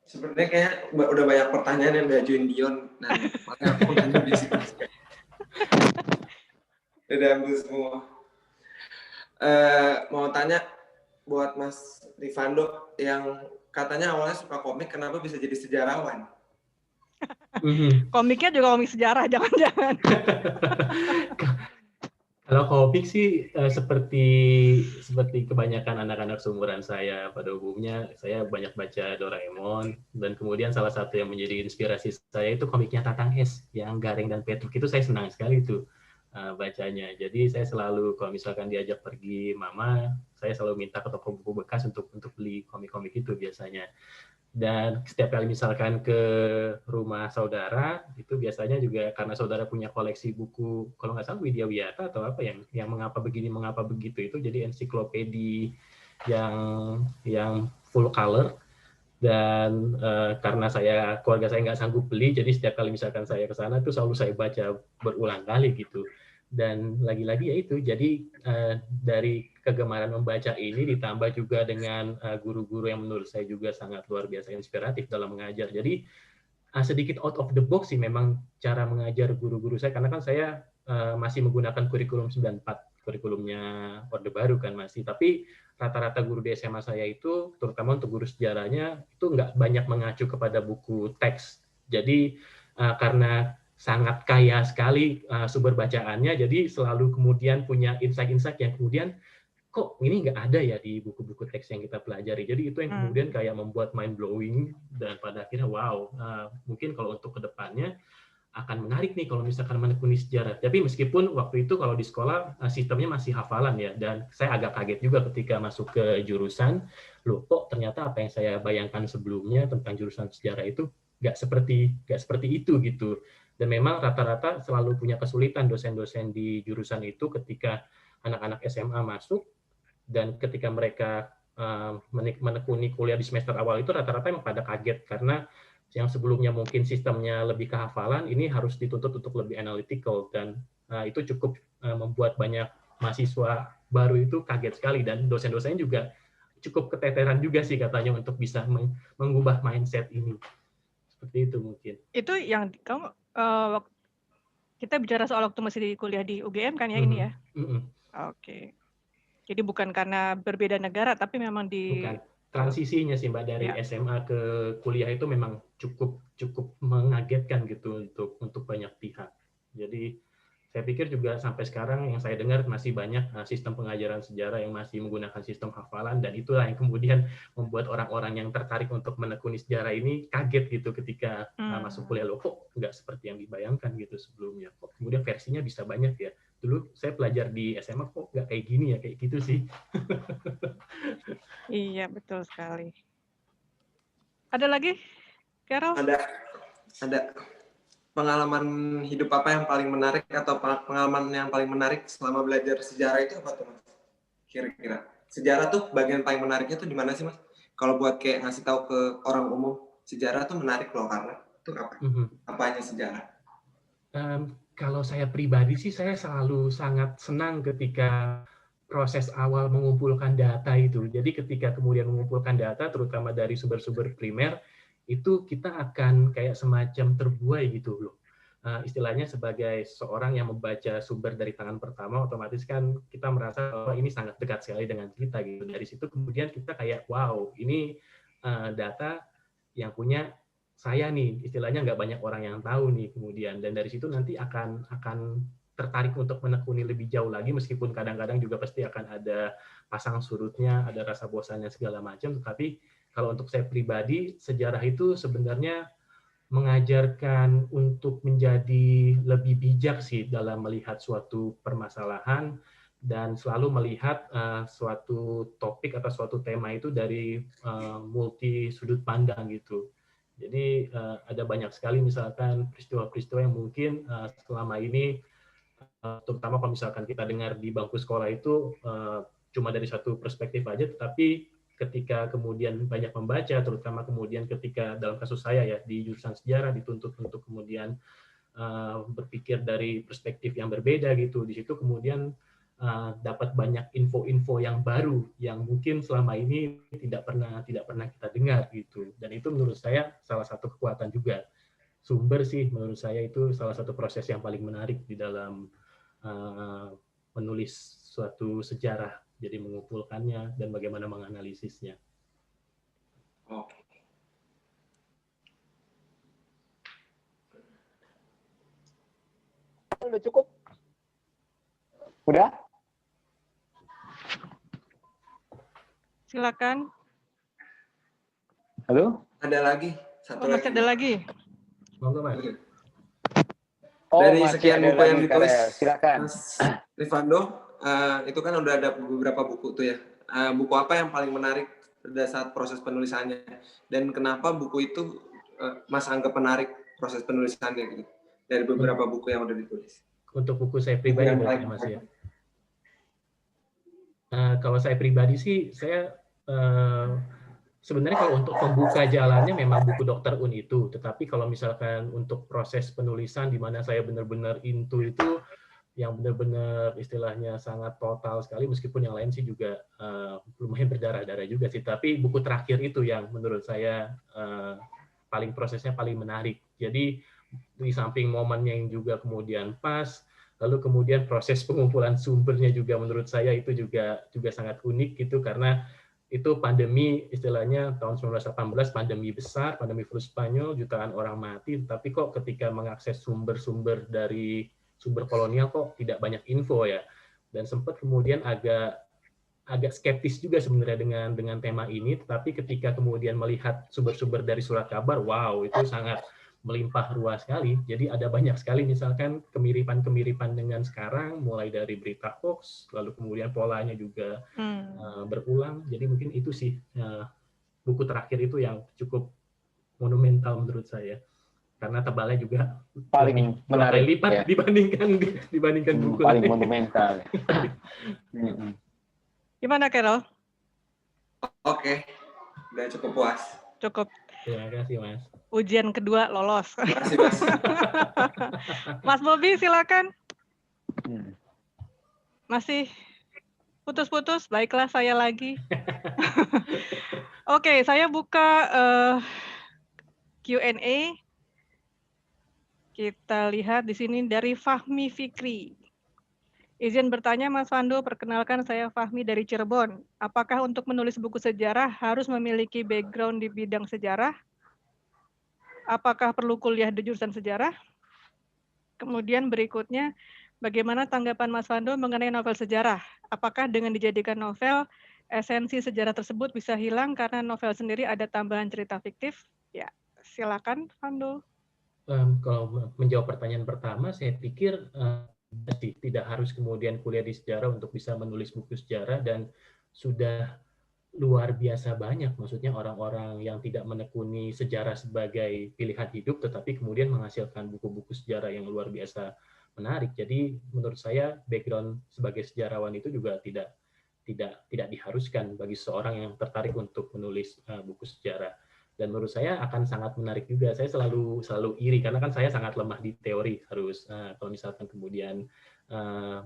Sebenarnya kayak udah banyak pertanyaan yang diajuin Dion, nah makanya aku nanya di sini. Udah ambil semua. Mau tanya buat Mas Rifando yang katanya awalnya suka komik, kenapa bisa jadi sejarawan? Komiknya juga komik sejarah, jangan-jangan. Kalau komik sih seperti kebanyakan anak-anak seumuran saya pada umumnya, saya banyak baca Doraemon, dan kemudian salah satu yang menjadi inspirasi saya itu komiknya Tatang S, yang Gareng dan Petruk itu saya senang sekali tuh bacanya. Jadi saya selalu kalau misalkan diajak pergi mama, saya selalu minta ke toko buku bekas untuk beli komik-komik itu biasanya. Dan setiap kali misalkan ke rumah saudara, itu biasanya juga karena saudara punya koleksi buku, kalau nggak salah Widya Wiyata atau apa yang mengapa begini, mengapa begitu, itu jadi ensiklopedi yang full color. Dan karena keluarga saya nggak sanggup beli, jadi setiap kali misalkan saya ke sana, itu selalu saya baca berulang kali gitu. Dan lagi-lagi ya itu, jadi dari kegemaran membaca ini ditambah juga dengan guru-guru yang menurut saya juga sangat luar biasa inspiratif dalam mengajar. Jadi sedikit out of the box sih memang cara mengajar guru-guru saya, karena kan saya masih menggunakan kurikulum 94, kurikulumnya Orde Baru kan masih. Tapi rata-rata guru di SMA saya itu, terutama untuk guru sejarahnya, itu nggak banyak mengacu kepada buku teks. Jadi karena sangat kaya sekali sumber bacaannya, jadi selalu kemudian punya insight-insight yang kemudian kok ini nggak ada ya di buku-buku teks yang kita pelajari. Jadi itu yang kemudian kayak membuat mind blowing, dan pada akhirnya wow, mungkin kalau untuk kedepannya akan menarik nih kalau misalkan menekuni sejarah. Tapi meskipun waktu itu kalau di sekolah sistemnya masih hafalan ya, dan saya agak kaget juga ketika masuk ke jurusan, loh kok ternyata apa yang saya bayangkan sebelumnya tentang jurusan sejarah itu nggak seperti itu gitu. Dan memang rata-rata selalu punya kesulitan dosen-dosen di jurusan itu ketika anak-anak SMA masuk, dan ketika mereka menekuni kuliah di semester awal itu rata-rata memang pada kaget, karena yang sebelumnya mungkin sistemnya lebih kehafalan, ini harus dituntut untuk lebih analytical, dan itu cukup membuat banyak mahasiswa baru itu kaget sekali, dan dosen-dosennya juga cukup keteteran juga sih katanya untuk bisa mengubah mindset ini. Seperti itu mungkin. Itu yang kamu kita bicara soal waktu masih di kuliah di UGM kan ya ini ya? Oke. Jadi bukan karena berbeda negara, tapi memang bukan. Transisinya sih Mbak dari SMA ke kuliah itu memang cukup mengagetkan gitu untuk banyak pihak. Jadi saya pikir juga sampai sekarang yang saya dengar masih banyak sistem pengajaran sejarah yang masih menggunakan sistem hafalan, dan itulah yang kemudian membuat orang-orang yang tertarik untuk menekuni sejarah ini kaget gitu ketika masuk kuliah, loh kok nggak seperti yang dibayangkan gitu sebelumnya, kok kemudian versinya bisa banyak ya, dulu saya belajar di SMA kok nggak kayak gini ya, kayak gitu sih. Iya betul sekali. Ada lagi, Carol? Ada. Pengalaman hidup apa yang paling menarik, atau pengalaman yang paling menarik selama belajar sejarah itu apa tuh Mas? Kira-kira sejarah tuh bagian paling menariknya tuh di mana sih Mas? Kalau buat kayak ngasih tahu ke orang umum, sejarah tuh menarik loh, karena itu apa? Apanya sejarah? Kalau saya pribadi sih saya selalu sangat senang ketika proses awal mengumpulkan data itu. Jadi ketika kemudian mengumpulkan data, terutama dari sumber-sumber primer, itu kita akan kayak semacam terbuai gitu loh. istilahnya sebagai seorang yang membaca sumber dari tangan pertama, otomatis kan kita merasa bahwa ini sangat dekat sekali dengan kita gitu. Dari situ kemudian kita kayak wow, ini data yang punya saya nih, istilahnya nggak banyak orang yang tahu nih kemudian, dan dari situ nanti akan tertarik untuk menekuni lebih jauh lagi, meskipun kadang-kadang juga pasti akan ada pasang surutnya, ada rasa bosannya segala macam. Tetapi kalau untuk saya pribadi, sejarah itu sebenarnya mengajarkan untuk menjadi lebih bijak sih dalam melihat suatu permasalahan dan selalu melihat suatu topik atau suatu tema itu dari multi sudut pandang gitu. Jadi ada banyak sekali misalkan peristiwa-peristiwa yang mungkin selama ini, terutama kalau misalkan kita dengar di bangku sekolah itu cuma dari satu perspektif aja, tetapi ketika kemudian banyak membaca, terutama kemudian ketika dalam kasus saya ya di jurusan sejarah dituntut untuk kemudian berpikir dari perspektif yang berbeda gitu, di situ kemudian dapat banyak info-info yang baru yang mungkin selama ini tidak pernah kita dengar gitu, dan itu menurut saya salah satu kekuatan juga. Sumber sih menurut saya itu salah satu proses yang paling menarik di dalam menulis suatu sejarah. Jadi mengumpulkannya dan bagaimana menganalisisnya. Oke. Udah cukup? Udah? Silakan. Halo? Ada lagi? Satu lagi. Masih ada lagi. Monggo, Mas. Dari sekian buku yang ditulis, silakan. Mas Rifando, itu kan udah ada beberapa buku tuh ya. Buku apa yang paling menarik pada saat proses penulisannya? Dan kenapa buku itu Mas anggap menarik proses penulisannya gitu? Dari beberapa buku yang udah ditulis. Untuk buku saya pribadi berarti Mas ya. Kalau saya pribadi sih, saya sebenarnya kalau untuk pembuka jalannya memang buku Dr. Un itu. Tetapi kalau misalkan untuk proses penulisan di mana saya benar-benar into itu, yang benar-benar istilahnya sangat total sekali, meskipun yang lain sih juga lumayan berdarah-darah juga sih. Tapi buku terakhir itu yang menurut saya prosesnya paling menarik. Jadi di samping momennya yang juga kemudian pas, lalu kemudian proses pengumpulan sumbernya juga menurut saya itu juga sangat unik gitu, karena itu pandemi istilahnya tahun 1918, pandemi besar, pandemi flu Spanyol, jutaan orang mati, tapi kok ketika mengakses sumber-sumber dari sumber kolonial kok tidak banyak info ya, dan sempat kemudian agak skeptis juga sebenarnya dengan tema ini, tetapi ketika kemudian melihat sumber-sumber dari surat kabar, wow, itu sangat melimpah ruah sekali. Jadi ada banyak sekali misalkan kemiripan-kemiripan dengan sekarang, mulai dari berita hoax, lalu kemudian polanya juga berulang. Jadi mungkin itu sih buku terakhir itu yang cukup monumental menurut saya. Karena tebalnya juga paling menarik lipat ya, dibandingkan buku paling monumental. Gimana, Carol? Oke, udah cukup puas. Cukup. Terima kasih, Mas. Ujian kedua lolos. Terima kasih, Mas. Mas Bobi, silakan. Masih putus-putus? Baiklah, saya lagi. Oke, saya buka Q&A. Kita lihat di sini dari Fahmi Fikri. Izin bertanya, Mas Fando, perkenalkan saya Fahmi dari Cirebon. Apakah untuk menulis buku sejarah harus memiliki background di bidang sejarah? Apakah perlu kuliah di jurusan sejarah? Kemudian berikutnya, bagaimana tanggapan Mas Fando mengenai novel sejarah? Apakah dengan dijadikan novel, esensi sejarah tersebut bisa hilang karena novel sendiri ada tambahan cerita fiktif? Ya, silakan, Fando. Kalau menjawab pertanyaan pertama, saya pikir tidak harus kemudian kuliah di sejarah untuk bisa menulis buku sejarah, dan sudah luar biasa banyak, maksudnya orang-orang yang tidak menekuni sejarah sebagai pilihan hidup, tetapi kemudian menghasilkan buku-buku sejarah yang luar biasa menarik. Jadi menurut saya background sebagai sejarawan itu juga tidak diharuskan bagi seorang yang tertarik untuk menulis buku sejarah. Dan menurut saya akan sangat menarik juga. Saya selalu iri karena kan saya sangat lemah di teori. Harus kalau misalkan kemudian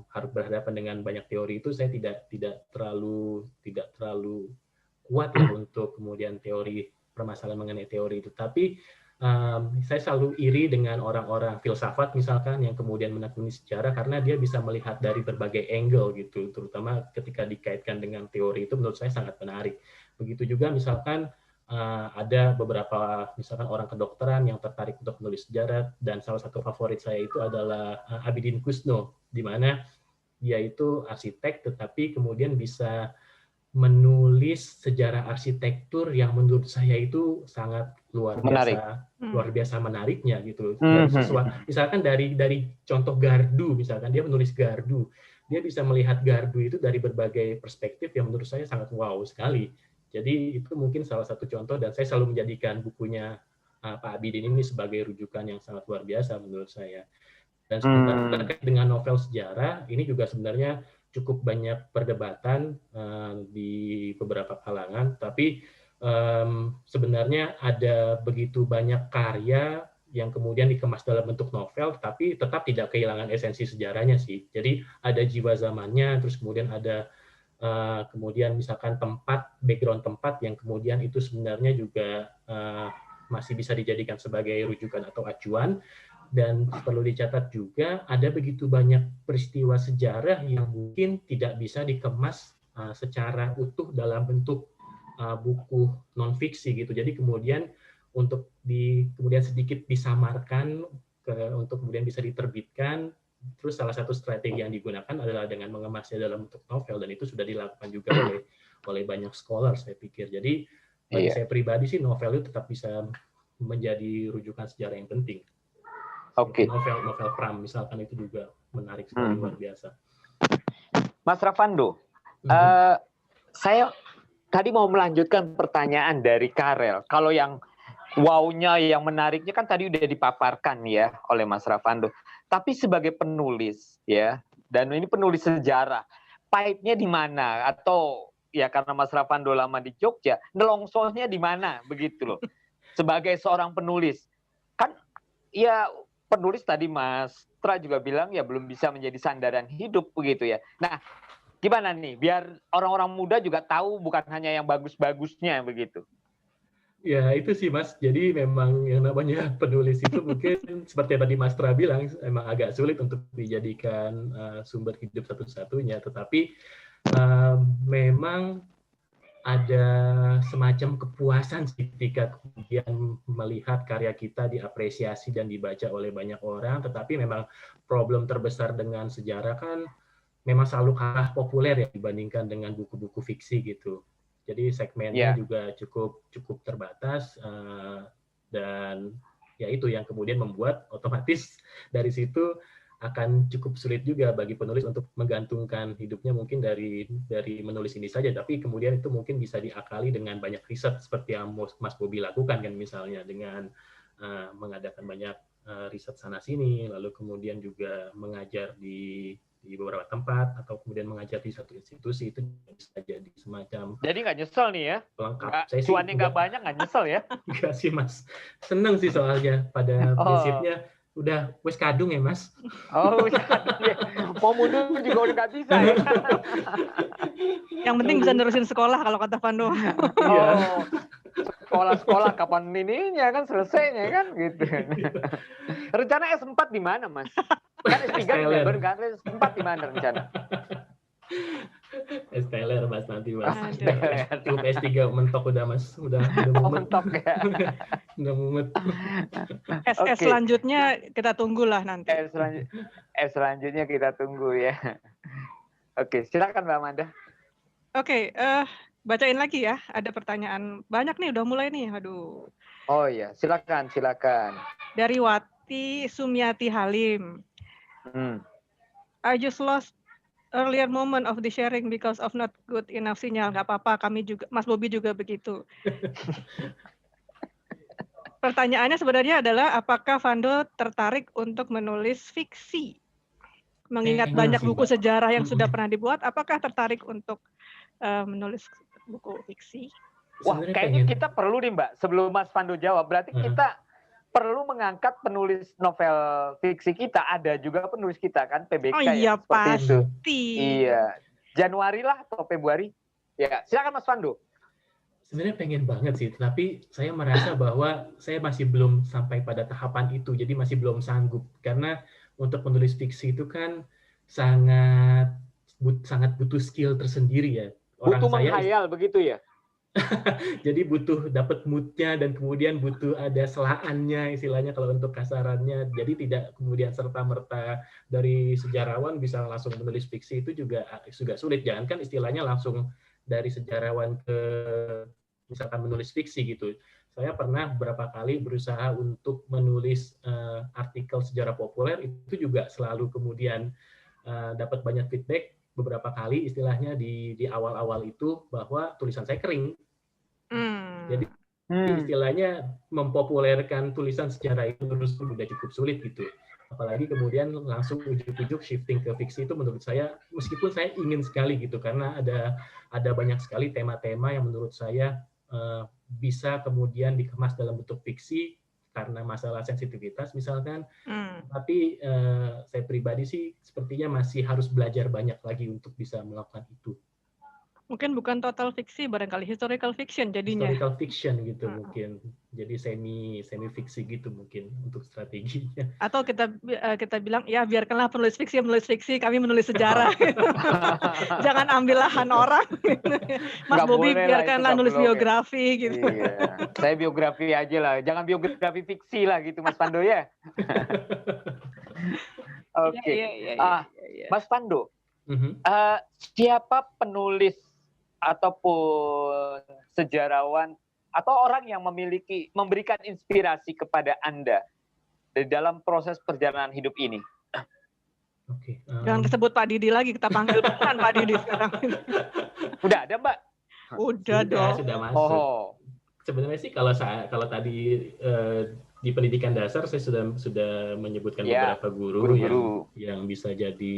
harus berhadapan dengan banyak teori itu, saya tidak terlalu kuat ya untuk kemudian teori permasalahan mengenai teori itu. Tapi saya selalu iri dengan orang-orang filsafat misalkan yang kemudian menekuni sejarah karena dia bisa melihat dari berbagai angle gitu, terutama ketika dikaitkan dengan teori itu menurut saya sangat menarik. Begitu juga misalkan ada beberapa misalkan orang kedokteran yang tertarik untuk menulis sejarah dan salah satu favorit saya itu adalah Abidin Kusno, di mana dia itu arsitek tetapi kemudian bisa menulis sejarah arsitektur yang menurut saya itu sangat luar biasa menariknya gitu. Misalkan dari contoh gardu, misalkan dia menulis gardu, dia bisa melihat gardu itu dari berbagai perspektif yang menurut saya sangat wow sekali. Jadi itu mungkin salah satu contoh dan saya selalu menjadikan bukunya Pak Abidin ini sebagai rujukan yang sangat luar biasa menurut saya. Dan sebenarnya terkait dengan novel sejarah ini juga sebenarnya cukup banyak perdebatan di beberapa kalangan, tapi sebenarnya ada begitu banyak karya yang kemudian dikemas dalam bentuk novel, tapi tetap tidak kehilangan esensi sejarahnya sih. Jadi ada jiwa zamannya, terus kemudian ada kemudian misalkan background tempat yang kemudian itu sebenarnya juga masih bisa dijadikan sebagai rujukan atau acuan. Dan perlu dicatat juga ada begitu banyak peristiwa sejarah yang mungkin tidak bisa dikemas secara utuh dalam bentuk buku non-fiksi gitu. Jadi kemudian untuk kemudian sedikit disamarkan untuk kemudian bisa diterbitkan. Terus salah satu strategi yang digunakan adalah dengan mengemasnya dalam bentuk novel dan itu sudah dilakukan juga oleh banyak scholar saya pikir. Jadi bagi saya pribadi sih novel itu tetap bisa menjadi rujukan sejarah yang penting. Novel Pram misalkan itu juga menarik sekali, luar biasa. Mas Ravando, saya tadi mau melanjutkan pertanyaan dari Karel. Kalau yang wow-nya, yang menariknya kan tadi udah dipaparkan ya oleh Mas Ravando. Tapi sebagai penulis ya, dan ini penulis sejarah, pahitnya di mana? Atau ya karena Mas Ravando lama di Jogja, nelongsonya di mana begitu loh? Sebagai seorang penulis, kan ya penulis tadi Mas Tra juga bilang ya belum bisa menjadi sandaran hidup begitu ya. Nah, gimana nih biar orang-orang muda juga tahu bukan hanya yang bagus-bagusnya begitu. Ya itu sih Mas, jadi memang yang namanya penulis itu mungkin seperti yang tadi Mas Tra bilang emang agak sulit untuk dijadikan sumber hidup satu-satunya, tetapi memang ada semacam kepuasan ketika kemudian melihat karya kita diapresiasi dan dibaca oleh banyak orang, tetapi memang problem terbesar dengan sejarah kan memang selalu kalah populer ya dibandingkan dengan buku-buku fiksi gitu. Jadi segmennya juga cukup terbatas dan ya itu yang kemudian membuat otomatis dari situ akan cukup sulit juga bagi penulis untuk menggantungkan hidupnya mungkin dari menulis ini saja, tapi kemudian itu mungkin bisa diakali dengan banyak riset seperti yang Mas Bobi lakukan kan misalnya dengan mengadakan banyak riset sana sini, lalu kemudian juga mengajar di beberapa tempat atau kemudian mengajar di satu institusi itu bisa jadi semacam. Jadi nggak nyesel nih ya? Pelengkap. Cuannya nggak banyak nggak nyesel ya? Enggak sih Mas, seneng sih soalnya pada prinsipnya. Udah wes kadung ya Mas. Oh ya. Mau mundur juga udah nggak bisa ya. Yang penting bisa nerusin sekolah kalau kata Vando. Oh, sekolah kapan ininya kan selesainya kan gitu. Rencana S4 di mana Mas? Kan S3 baru kan S4 di mana rencana? STLR Mas nanti Mas. Cukup S3 mentok udah Mas, udah mentok ya. Udah mumet. Selanjutnya kita tunggulah nanti. Selanjutnya kita tunggu ya. Oke, silakan Mbak Amanda. Oke, bacain lagi ya. Ada pertanyaan banyak nih, udah mulai nih. Aduh. Oh iya, silakan. Dari Wati Sumiati Halim. I just lost earlier moment of the sharing because of not good enough sinyal. Nggak apa-apa, kami juga, Mas Bobi juga begitu. Pertanyaannya sebenarnya adalah apakah Vando tertarik untuk menulis fiksi? Mengingat banyak buku sejarah yang sudah pernah dibuat, apakah tertarik untuk menulis buku fiksi? Wah, kayaknya kita perlu nih Mbak, sebelum Mas Vando jawab, berarti kita perlu mengangkat penulis novel fiksi kita. Ada juga penulis kita kan, PBK iya, ya, seperti pasti. itu. Iya, Januari lah atau Februari. Ya, silakan Mas Vando. Sebenarnya pengen banget sih, tapi saya merasa bahwa saya masih belum sampai pada tahapan itu, jadi masih belum sanggup. Karena untuk menulis fiksi itu kan sangat butuh skill tersendiri ya. Butuh menghayal begitu ya? Jadi butuh dapat mood-nya dan kemudian butuh ada selaannya istilahnya kalau untuk kasarannya. Jadi tidak kemudian serta-merta dari sejarawan bisa langsung menulis fiksi itu juga sulit. Jangankan istilahnya langsung dari sejarawan ke misalkan menulis fiksi gitu. Saya pernah beberapa kali berusaha untuk menulis artikel sejarah populer, itu juga selalu kemudian dapat banyak feedback beberapa kali istilahnya di awal-awal itu bahwa tulisan saya kering. Jadi istilahnya mempopulerkan tulisan sejarah itu terus sudah cukup sulit gitu. Apalagi kemudian langsung ujuk-ujuk shifting ke fiksi itu menurut saya, meskipun saya ingin sekali gitu, karena ada banyak sekali tema-tema yang menurut saya bisa kemudian dikemas dalam bentuk fiksi karena masalah sensitivitas misalkan. Tapi saya pribadi sih sepertinya masih harus belajar banyak lagi untuk bisa melakukan itu. Mungkin bukan total fiksi, barangkali historical fiction jadinya. Historical fiction gitu mungkin. Jadi semi fiksi gitu mungkin untuk strateginya. Atau kita bilang ya biarkanlah penulis fiksi, kami menulis sejarah. Jangan ambil lahan orang. Mas Bobi biarkanlah nulis biografi gitu. Iya. Saya biografi aja lah, jangan biografi fiksi lah gitu Mas Pando ya. Oke. Mas Pando, siapa penulis ataupun sejarawan atau orang yang memberikan inspirasi kepada Anda di dalam proses perjalanan hidup ini? Oke. Jangan disebut Pak Didi lagi, kita panggil bukan Pak Didi sekarang. Udah ada, Mbak? Udah dong. Sudah masuk. Sebenarnya sih kalau tadi di pendidikan dasar saya sudah menyebutkan beberapa guru. Yang bisa jadi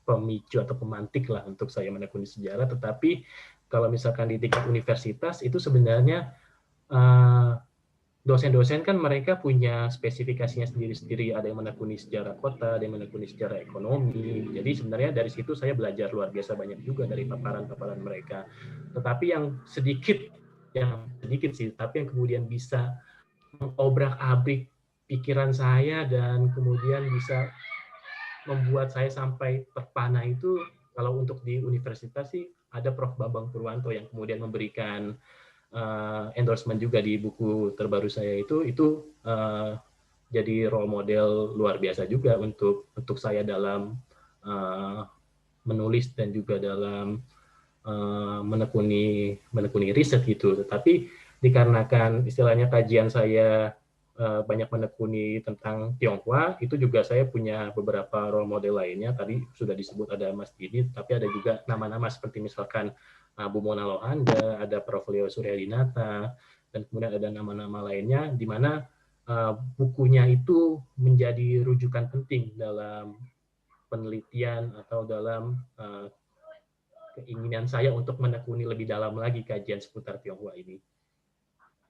pemicu atau pemantik lah untuk saya menekuni sejarah. Tetapi kalau misalkan di tingkat universitas itu sebenarnya dosen-dosen kan mereka punya spesifikasinya sendiri-sendiri. Ada yang menekuni sejarah kota, ada yang menekuni sejarah ekonomi. Jadi sebenarnya dari situ saya belajar luar biasa banyak juga dari paparan-paparan mereka. Tetapi yang sedikit sih, tapi yang kemudian bisa mengobrak-abrik pikiran saya dan kemudian bisa membuat saya sampai terpana itu, kalau untuk di universitas sih ada Prof. Bambang Purwanto yang kemudian memberikan endorsement juga di buku terbaru saya itu jadi role model luar biasa juga untuk saya dalam menulis dan juga dalam menekuni riset gitu. Tetapi dikarenakan istilahnya kajian saya banyak menekuni tentang Tionghoa, itu juga saya punya beberapa role model lainnya. Tadi sudah disebut ada Mas Didi, tapi ada juga nama-nama seperti misalkan Bu Mona Lohanda, ada Prof. Leo Suryadinata, dan kemudian ada nama-nama lainnya, di mana bukunya itu menjadi rujukan penting dalam penelitian atau dalam keinginan saya untuk menekuni lebih dalam lagi kajian seputar Tionghoa ini.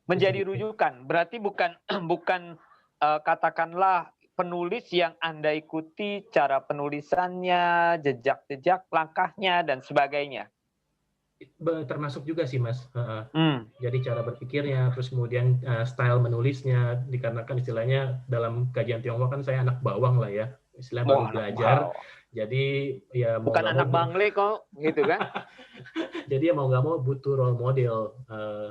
Menjadi rujukan, berarti bukan katakanlah penulis yang Anda ikuti cara penulisannya, jejak-jejak langkahnya dan sebagainya. Termasuk juga sih Mas. Jadi cara berpikirnya, terus kemudian style menulisnya, dikarenakan istilahnya dalam kajian Tionghoa kan saya anak bawang lah ya, istilah baru belajar. Jadi ya bukan anak bangle kok, gitu kan? Jadi ya mau nggak mau butuh role model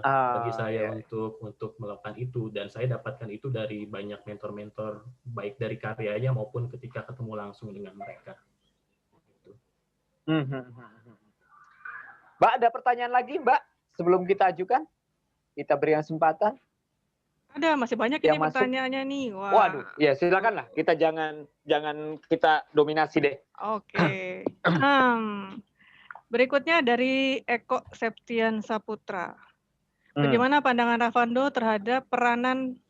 bagi saya untuk melakukan itu, dan saya dapatkan itu dari banyak mentor-mentor baik dari karyanya maupun ketika ketemu langsung dengan mereka. Mbak, ada pertanyaan lagi Mbak sebelum kita ajukan? Kita beri kesempatan. Ada, masih banyak ini pertanyaannya nih. Wah. Waduh, ya silakanlah. Kita jangan kita dominasi deh. Oke. Berikutnya dari Eko Septian Saputra. Bagaimana pandangan Ravando terhadap peranan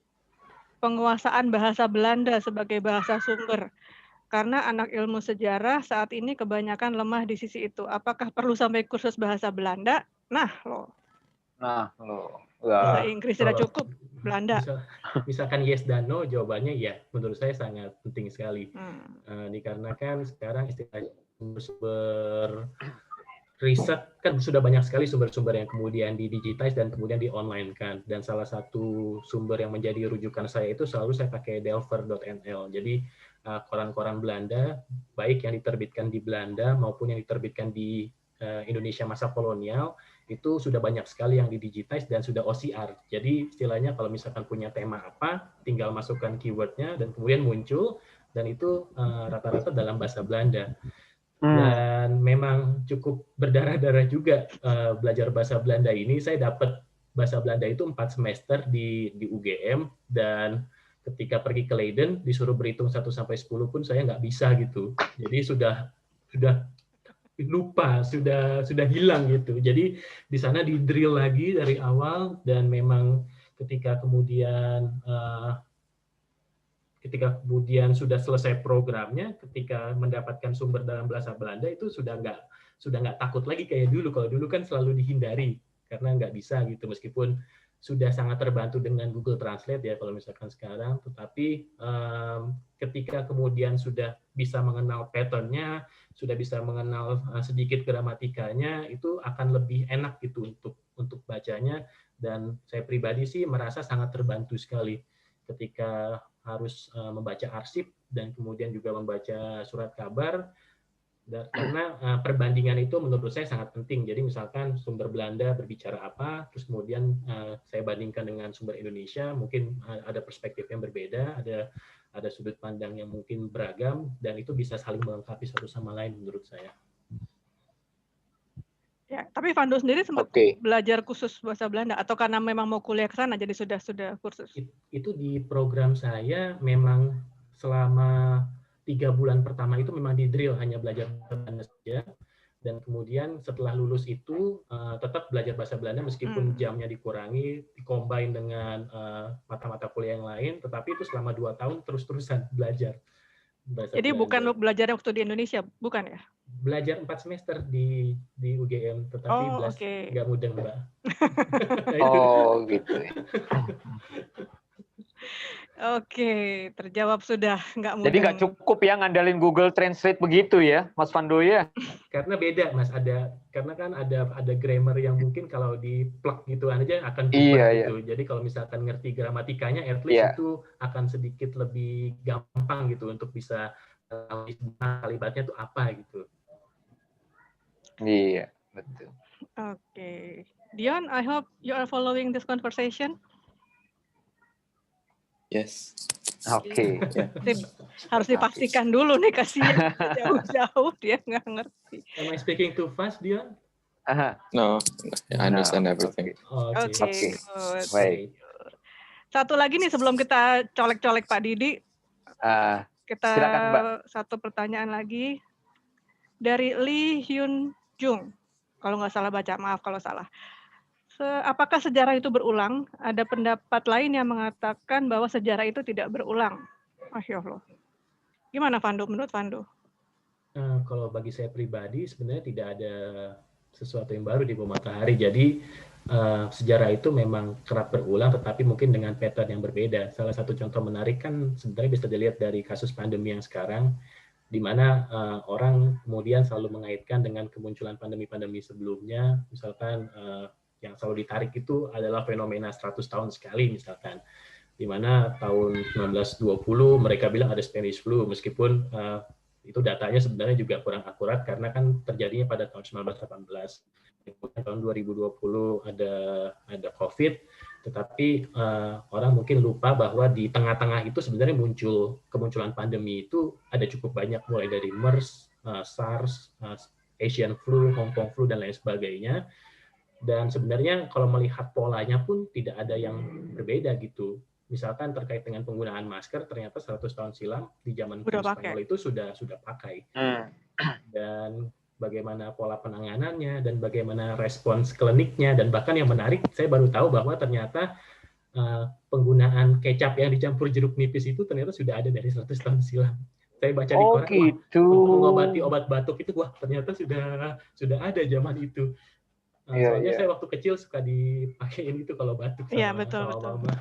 penguasaan bahasa Belanda sebagai bahasa sumber? Karena anak ilmu sejarah saat ini kebanyakan lemah di sisi itu. Apakah perlu sampai kursus bahasa Belanda? Nah loh. Bahasa Inggris tidak cukup, Belanda. Misalkan yes dan no, jawabannya ya. Menurut saya sangat penting sekali. Dikarenakan sekarang istilah riset kan sudah banyak sekali sumber-sumber yang kemudian di-digitize dan kemudian di-online kan. Dan salah satu sumber yang menjadi rujukan saya itu selalu saya pakai delver.nl. Jadi koran-koran Belanda, baik yang diterbitkan di Belanda maupun yang diterbitkan di Indonesia masa kolonial, itu sudah banyak sekali yang di-digitize dan sudah OCR. Jadi istilahnya kalau misalkan punya tema apa, tinggal masukkan keywordnya dan kemudian muncul, dan itu rata-rata dalam bahasa Belanda. Dan memang cukup berdarah-darah juga belajar bahasa Belanda ini. Saya dapat bahasa Belanda itu 4 semester di UGM, dan ketika pergi ke Leiden disuruh berhitung 1 sampai 10 pun saya nggak bisa gitu. Jadi sudah lupa, sudah hilang gitu. Jadi di sana di drill lagi dari awal, dan memang ketika kemudian sudah selesai programnya, ketika mendapatkan sumber dalam bahasa Belanda itu sudah nggak takut lagi kayak dulu. Kalau dulu kan selalu dihindari karena nggak bisa gitu, meskipun sudah sangat terbantu dengan Google Translate ya kalau misalkan sekarang. Tetapi ketika kemudian sudah bisa mengenal pattern-nya, sudah bisa mengenal sedikit gramatikanya, itu akan lebih enak gitu untuk bacanya. Dan saya pribadi sih merasa sangat terbantu sekali ketika harus membaca arsip dan kemudian juga membaca surat kabar. Karena perbandingan itu menurut saya sangat penting. Jadi misalkan sumber Belanda berbicara apa, terus kemudian saya bandingkan dengan sumber Indonesia, mungkin ada perspektif yang berbeda, ada sudut pandang yang mungkin beragam, dan itu bisa saling melengkapi satu sama lain menurut saya. Ya, tapi Fando sendiri sempat belajar khusus bahasa Belanda atau karena memang mau kuliah ke sana jadi sudah kursus? Itu di program saya memang selama 3 bulan pertama itu memang di drill hanya belajar bahasa Belanda saja, dan kemudian setelah lulus itu tetap belajar bahasa Belanda meskipun jamnya dikurangi, dikombin dengan mata-mata kuliah yang lain, tetapi itu selama 2 tahun terus-terusan belajar bahasa Jadi Belanda. bukan belajar waktu di Indonesia, bukan ya? Belajar 4 semester di UGM, tetapi nggak mudah, Mbak. Oh, gitu. Oke, terjawab sudah, nggak mudah. Jadi nggak cukup ya ngandalin Google Translate begitu ya, Mas Fando ya? Karena beda, Mas. Karena kan ada grammar yang mungkin kalau di plug gitu aja akan berubah gitu. Jadi kalau misalkan ngerti gramatikanya, at least itu akan sedikit lebih gampang gitu untuk bisa kalimatnya itu apa gitu. Iya, betul. Oke. Dion, I hope you are following this conversation. Yes. Oke. Harus dipastikan dulu nih, kasihan jauh-jauh dia nggak ngerti. Am I speaking too fast, Dion? No, I understand everything. Oke. Baik. Satu lagi nih sebelum kita colek-colek Pak Didi, kita silakan, Mbak. Satu pertanyaan lagi dari Lee Hyun Jung. Kalau nggak salah baca, maaf kalau salah. Apakah sejarah itu berulang? Ada pendapat lain yang mengatakan bahwa sejarah itu tidak berulang. Masya Allah. Gimana Fando? Menurut Fando? Kalau bagi saya pribadi sebenarnya tidak ada sesuatu yang baru di bawah matahari. Jadi sejarah itu memang kerap berulang, tetapi mungkin dengan pattern yang berbeda. Salah satu contoh menarik kan sebenarnya bisa dilihat dari kasus pandemi yang sekarang, di mana orang kemudian selalu mengaitkan dengan kemunculan pandemi-pandemi sebelumnya. Misalkan yang selalu ditarik itu adalah fenomena 100 tahun sekali misalkan, di mana tahun 1920 mereka bilang ada Spanish flu, meskipun itu datanya sebenarnya juga kurang akurat karena kan terjadinya pada tahun 1918. Tahun 2020 ada COVID, tetapi orang mungkin lupa bahwa di tengah-tengah itu sebenarnya kemunculan pandemi itu ada cukup banyak, mulai dari MERS, SARS, Asian flu, Hong Kong flu, dan lain sebagainya. Dan sebenarnya kalau melihat polanya pun tidak ada yang berbeda gitu. Misalkan terkait dengan penggunaan masker, ternyata 100 tahun silam di zaman Spanyol itu sudah pakai. Dan bagaimana pola penanganannya, dan bagaimana respons kliniknya, dan bahkan yang menarik, saya baru tahu bahwa ternyata penggunaan kecap yang dicampur jeruk nipis itu ternyata sudah ada dari 100 tahun silam. Saya baca di koran, gitu. Untuk mengobati obat batuk itu, wah ternyata sudah ada zaman itu. Soalnya saya waktu kecil suka dipakein itu kalau batuk sama mama.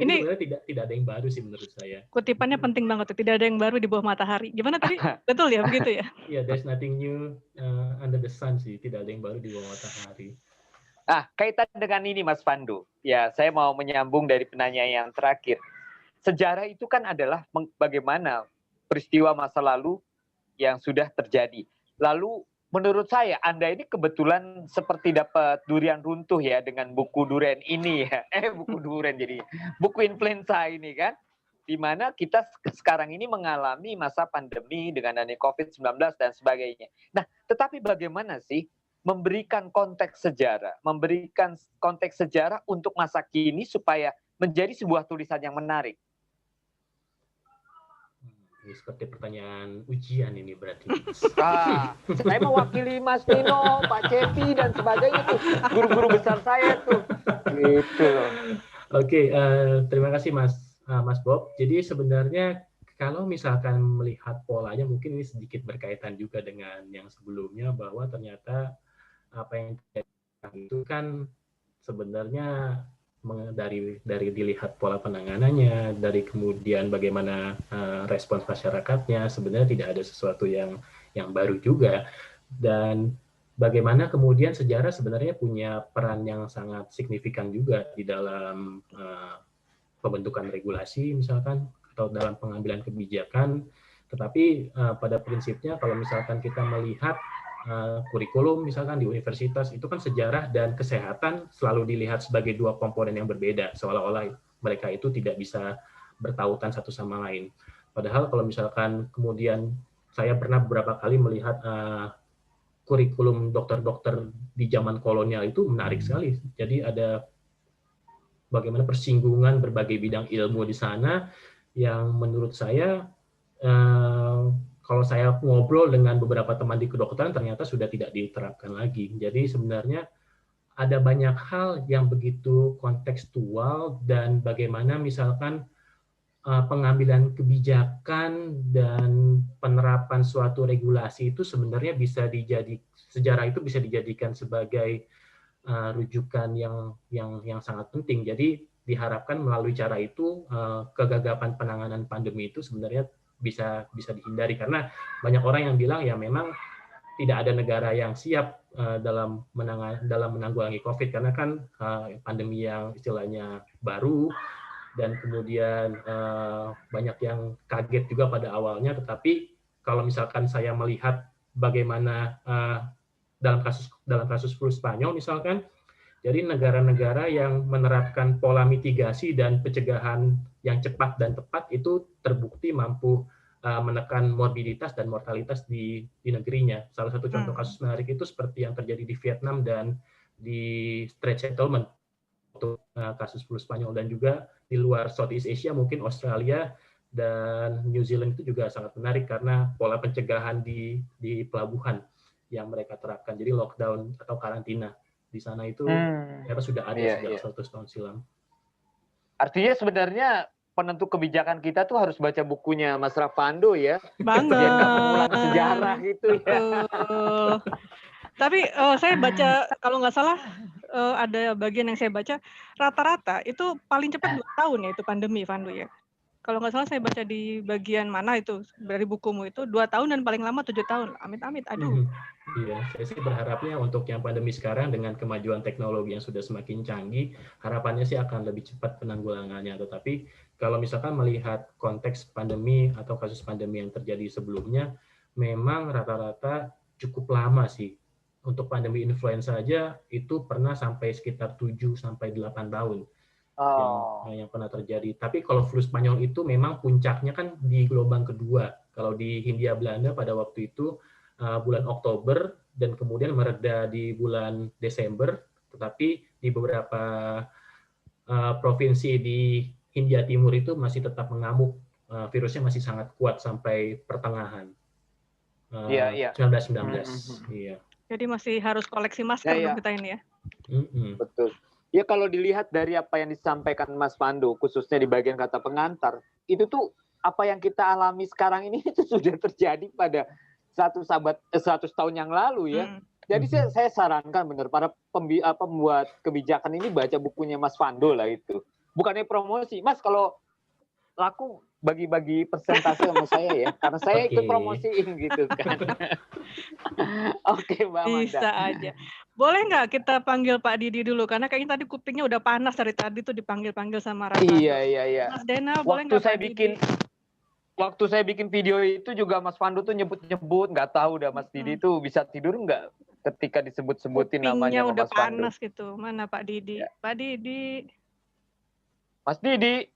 Ini sebenarnya tidak ada yang baru sih menurut saya. Kutipannya penting banget tuh, tidak ada yang baru di bawah matahari. Gimana tadi? Betul ya, begitu ya? Iya, there's nothing new under the sun sih, tidak ada yang baru di bawah matahari. Kaitan dengan ini Mas Pandu, ya saya mau menyambung dari penanya yang terakhir. Sejarah itu kan adalah bagaimana peristiwa masa lalu yang sudah terjadi. Lalu menurut saya Anda ini kebetulan seperti dapat durian runtuh ya dengan buku durian ini ya. Buku durian jadi buku influenza ini kan. Di mana kita sekarang ini mengalami masa pandemi dengan adanya COVID-19 dan sebagainya. Nah, tetapi bagaimana sih memberikan konteks sejarah untuk masa kini supaya menjadi sebuah tulisan yang menarik? Ini seperti pertanyaan ujian ini berarti. Saya mewakili Mas Nino, Pak Cepi dan sebagainya tuh, guru-guru besar saya tuh. Gitu. Oke, terima kasih Mas Bob. Jadi sebenarnya kalau misalkan melihat polanya, mungkin ini sedikit berkaitan juga dengan yang sebelumnya, bahwa ternyata apa yang terjadi itu kan sebenarnya dari dilihat pola penanganannya, dari kemudian bagaimana respons masyarakatnya, sebenarnya tidak ada sesuatu yang baru juga. Dan bagaimana kemudian sejarah sebenarnya punya peran yang sangat signifikan juga di dalam pembentukan regulasi misalkan, atau dalam pengambilan kebijakan. Tetapi pada prinsipnya kalau misalkan kita melihat kurikulum misalkan di universitas, itu kan sejarah dan kesehatan selalu dilihat sebagai dua komponen yang berbeda, seolah-olah mereka itu tidak bisa bertautan satu sama lain. Padahal kalau misalkan kemudian saya pernah beberapa kali melihat kurikulum dokter-dokter di zaman kolonial itu menarik sekali. Jadi ada bagaimana persinggungan berbagai bidang ilmu di sana yang menurut saya kalau saya ngobrol dengan beberapa teman di kedokteran ternyata sudah tidak diterapkan lagi. Jadi sebenarnya ada banyak hal yang begitu kontekstual, dan bagaimana misalkan pengambilan kebijakan dan penerapan suatu regulasi itu sebenarnya sejarah itu bisa dijadikan sebagai rujukan yang sangat penting. Jadi diharapkan melalui cara itu kegagapan penanganan pandemi itu sebenarnya bisa dihindari, karena banyak orang yang bilang ya memang tidak ada negara yang siap dalam menanggulangi COVID, karena kan pandemi yang istilahnya baru, dan kemudian banyak yang kaget juga pada awalnya. Tetapi kalau misalkan saya melihat bagaimana dalam kasus flu Spanyol misalkan, jadi negara-negara yang menerapkan pola mitigasi dan pencegahan yang cepat dan tepat itu terbukti mampu menekan morbiditas dan mortalitas di negerinya. Salah satu contoh kasus menarik itu seperti yang terjadi di Vietnam dan di Strait Settlement untuk kasus flu Spanyol, dan juga di luar Southeast Asia mungkin Australia dan New Zealand itu juga sangat menarik karena pola pencegahan di pelabuhan yang mereka terapkan. Jadi lockdown atau karantina di sana itu sudah ada sejak 100 tahun silam. Artinya sebenarnya penentu kebijakan kita tuh harus baca bukunya Mas Ravando ya. Banget. Mengulang sejarah gitu ya. Tapi saya baca, kalau nggak salah ada bagian yang saya baca, rata-rata itu paling cepat 2 tahun ya itu pandemi, Vandu ya. Kalau nggak salah saya baca di bagian mana itu dari bukumu itu 2 tahun dan paling lama 7 tahun. Amit-amit, aduh. Iya, saya sih berharapnya untuk yang pandemi sekarang dengan kemajuan teknologi yang sudah semakin canggih, harapannya sih akan lebih cepat penanggulangannya. Tetapi kalau misalkan melihat konteks pandemi atau kasus pandemi yang terjadi sebelumnya, memang rata-rata cukup lama sih. Untuk pandemi influenza aja itu pernah sampai sekitar 7-8 tahun. Yang pernah terjadi. Tapi kalau flu Spanyol itu memang puncaknya kan di gelombang kedua. Kalau di Hindia Belanda pada waktu itu bulan Oktober dan kemudian mereda di bulan Desember, tetapi di beberapa provinsi di Hindia Timur itu masih tetap mengamuk, virusnya masih sangat kuat sampai pertengahan 1919. Iya. Jadi masih harus koleksi masker kita ini ya. Betul. Ya kalau dilihat dari apa yang disampaikan Mas Pandu, khususnya di bagian kata pengantar, itu tuh apa yang kita alami sekarang ini itu sudah terjadi pada 100 tahun yang lalu ya. Jadi saya sarankan benar para pembuat kebijakan ini baca bukunya Mas Fando lah itu. Bukannya promosi, Mas kalau laku bagi-bagi persentase sama saya ya, karena saya ikut promosiin gitu kan. Oke, Mbak Amanda. Bisa aja. Boleh nggak kita panggil Pak Didi dulu, karena kayaknya tadi kupingnya udah panas dari tadi tuh dipanggil-panggil sama Rafando. Iya. Mas Dena, boleh nggak Pak Didi? Waktu saya bikin video itu juga Mas Fando tuh nyebut-nyebut, nggak tahu dah Mas Didi tuh bisa tidur nggak ketika disebut-sebutin namanya sama udah Mas Fando. panas gitu. Mana Pak Didi? Ya. Pak Didi. Mas Didi.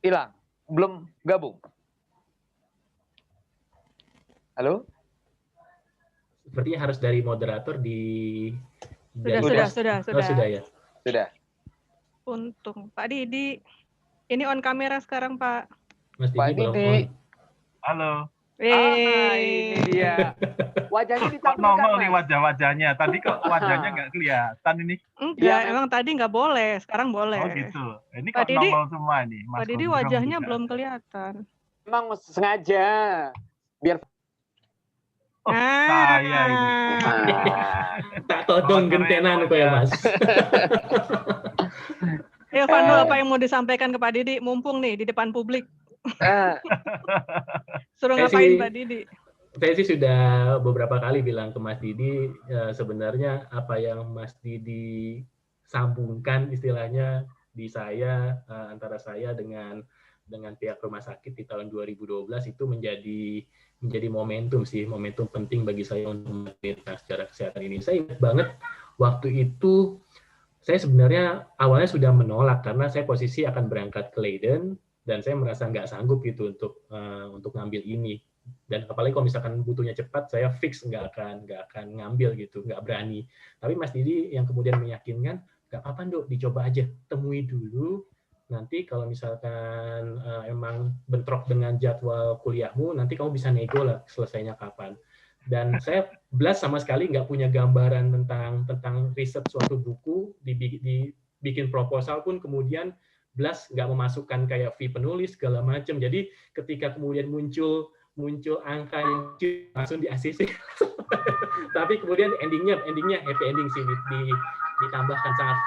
Hilang. Belum gabung. Halo? Sepertinya harus dari moderator di... Sudah ya. Sudah. Untung. Pak Didi. Ini on kamera sekarang, Pak. Mas Didi belum on. Halo. Ini dia. Wajahnya ditampilkan, normal nih wajah-wajahnya. Tadi kok wajahnya nggak kelihatan ini? Enggak, emang tadi nggak boleh. Sekarang boleh. Oh gitu. Ini kok normal semua nih. Pak Didi wajahnya belum kelihatan. Emang sengaja. Biar... saya ini. Tak todong gentenan kok ya, Mas. Ayo Fando, apa yang mau disampaikan ke Pak Didi? Mumpung nih di depan publik. Suruh ngapain Pak Didi? Saya sih sudah beberapa kali bilang ke Mas Didi, sebenarnya apa yang Mas Didi sambungkan istilahnya di saya, antara saya dengan pihak rumah sakit di tahun 2012 itu menjadi momentum penting bagi saya untuk melihat secara kesehatan ini. Saya ingat banget waktu itu saya sebenarnya awalnya sudah menolak karena saya posisi akan berangkat ke Leiden dan saya merasa nggak sanggup gitu untuk ngambil ini. Dan apalagi kalau misalkan butuhnya cepat, saya fix nggak akan ngambil gitu, nggak berani. Tapi Mas Didi yang kemudian meyakinkan, nggak apa-apa Dok, dicoba aja, temui dulu. Nanti kalau misalkan emang bentrok dengan jadwal kuliahmu, nanti kamu bisa nego lah selesainya kapan. Dan saya belas sama sekali nggak punya gambaran tentang riset suatu buku, dibikin proposal pun kemudian belas nggak memasukkan kayak fee penulis segala macam. Jadi ketika kemudian muncul angka yang langsung di ACC. Tapi kemudian endingnya happy ending sih, ditambahkan sangat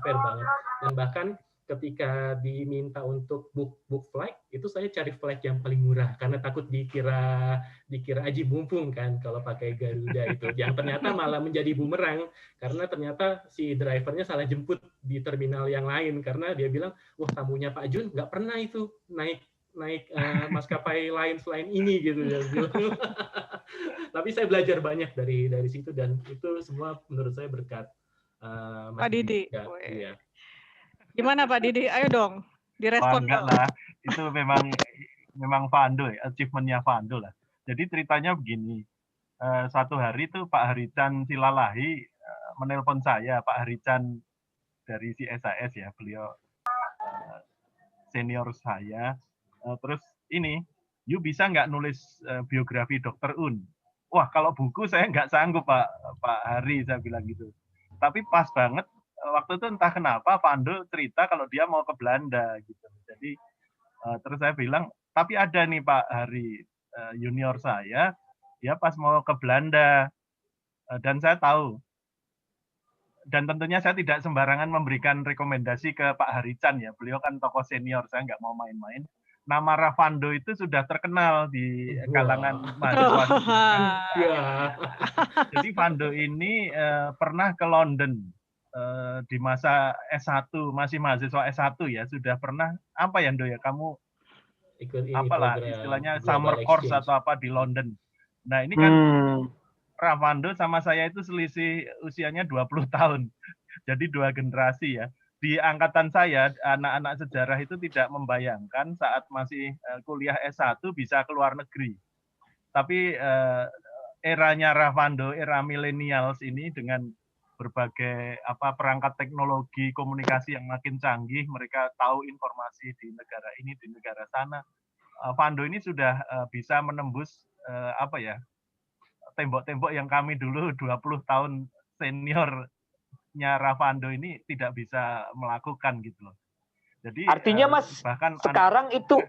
fair banget. Dan bahkan ketika diminta untuk book flight, itu saya cari flight yang paling murah karena takut dikira aji mumpung kan kalau pakai Garuda itu. Yang ternyata malah menjadi bumerang karena ternyata si drivernya salah jemput di terminal yang lain karena dia bilang, wah tamunya Pak Jun nggak pernah itu naik maskapai lain selain ini gitu ya. Tapi saya belajar banyak dari situ dan itu semua menurut saya berkat Pak Didi. Iya. Gimana Pak Didi? Ayo dong, direspon. Enggak lah, itu memang Fando ya, achievement-nya Fando lah. Jadi ceritanya begini, suatu hari tuh Pak Harican Silalahi menelpon saya, Pak Harican dari CSIS ya, beliau senior saya. Terus ini, you bisa nggak nulis biografi Dr. Un? Wah, kalau buku saya nggak sanggup Pak Hari, saya bilang gitu. Tapi pas banget, waktu itu entah kenapa Fando cerita kalau dia mau ke Belanda gitu. Jadi terus saya bilang, tapi ada nih Pak Hari, junior saya, dia pas mau ke Belanda dan saya tahu. Dan tentunya saya tidak sembarangan memberikan rekomendasi ke Pak Harican ya. Beliau kan tokoh senior, saya nggak mau main-main. Nama Rafando itu sudah terkenal di kalangan mahasiswa. Jadi Fando ini pernah ke London di masa S1, masih mahasiswa S1 ya, sudah pernah apa ya Ndo ya, kamu ikut apalah istilahnya summer course atau apa di London. Nah ini kan Rafando sama saya itu selisih usianya 20 tahun. Jadi 2 generasi ya. Di angkatan saya, anak-anak sejarah itu tidak membayangkan saat masih kuliah S1 bisa ke luar negeri. Tapi eranya Rafando, era millennials ini dengan berbagai perangkat teknologi komunikasi yang makin canggih, mereka tahu informasi di negara ini, di negara sana. Fando ini sudah bisa menembus tembok-tembok yang kami dulu 20 tahun senior Rafando ini tidak bisa melakukan gitu loh. Jadi artinya Mas bahkan sekarang itu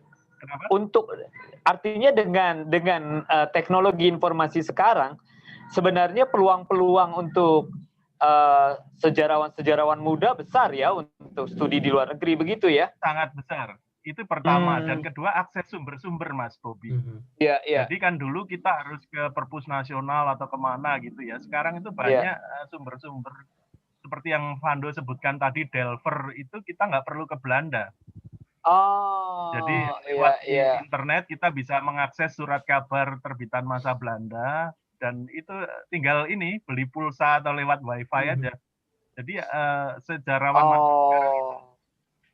artinya dengan teknologi informasi sekarang sebenarnya peluang-peluang untuk sejarawan-sejarawan muda besar ya untuk studi di luar negeri, begitu ya? Sangat besar. Itu pertama. Dan kedua, akses sumber-sumber, Mas Bobi. Iya, iya. Jadi kan dulu kita harus ke perpus nasional atau kemana gitu ya. Sekarang itu banyak sumber-sumber seperti yang Vando sebutkan tadi, Delver, itu kita nggak perlu ke Belanda. Jadi lewat internet kita bisa mengakses surat kabar terbitan masa Belanda, dan itu tinggal ini beli pulsa atau lewat wifi aja. Jadi sejarawan masa sekarang itu,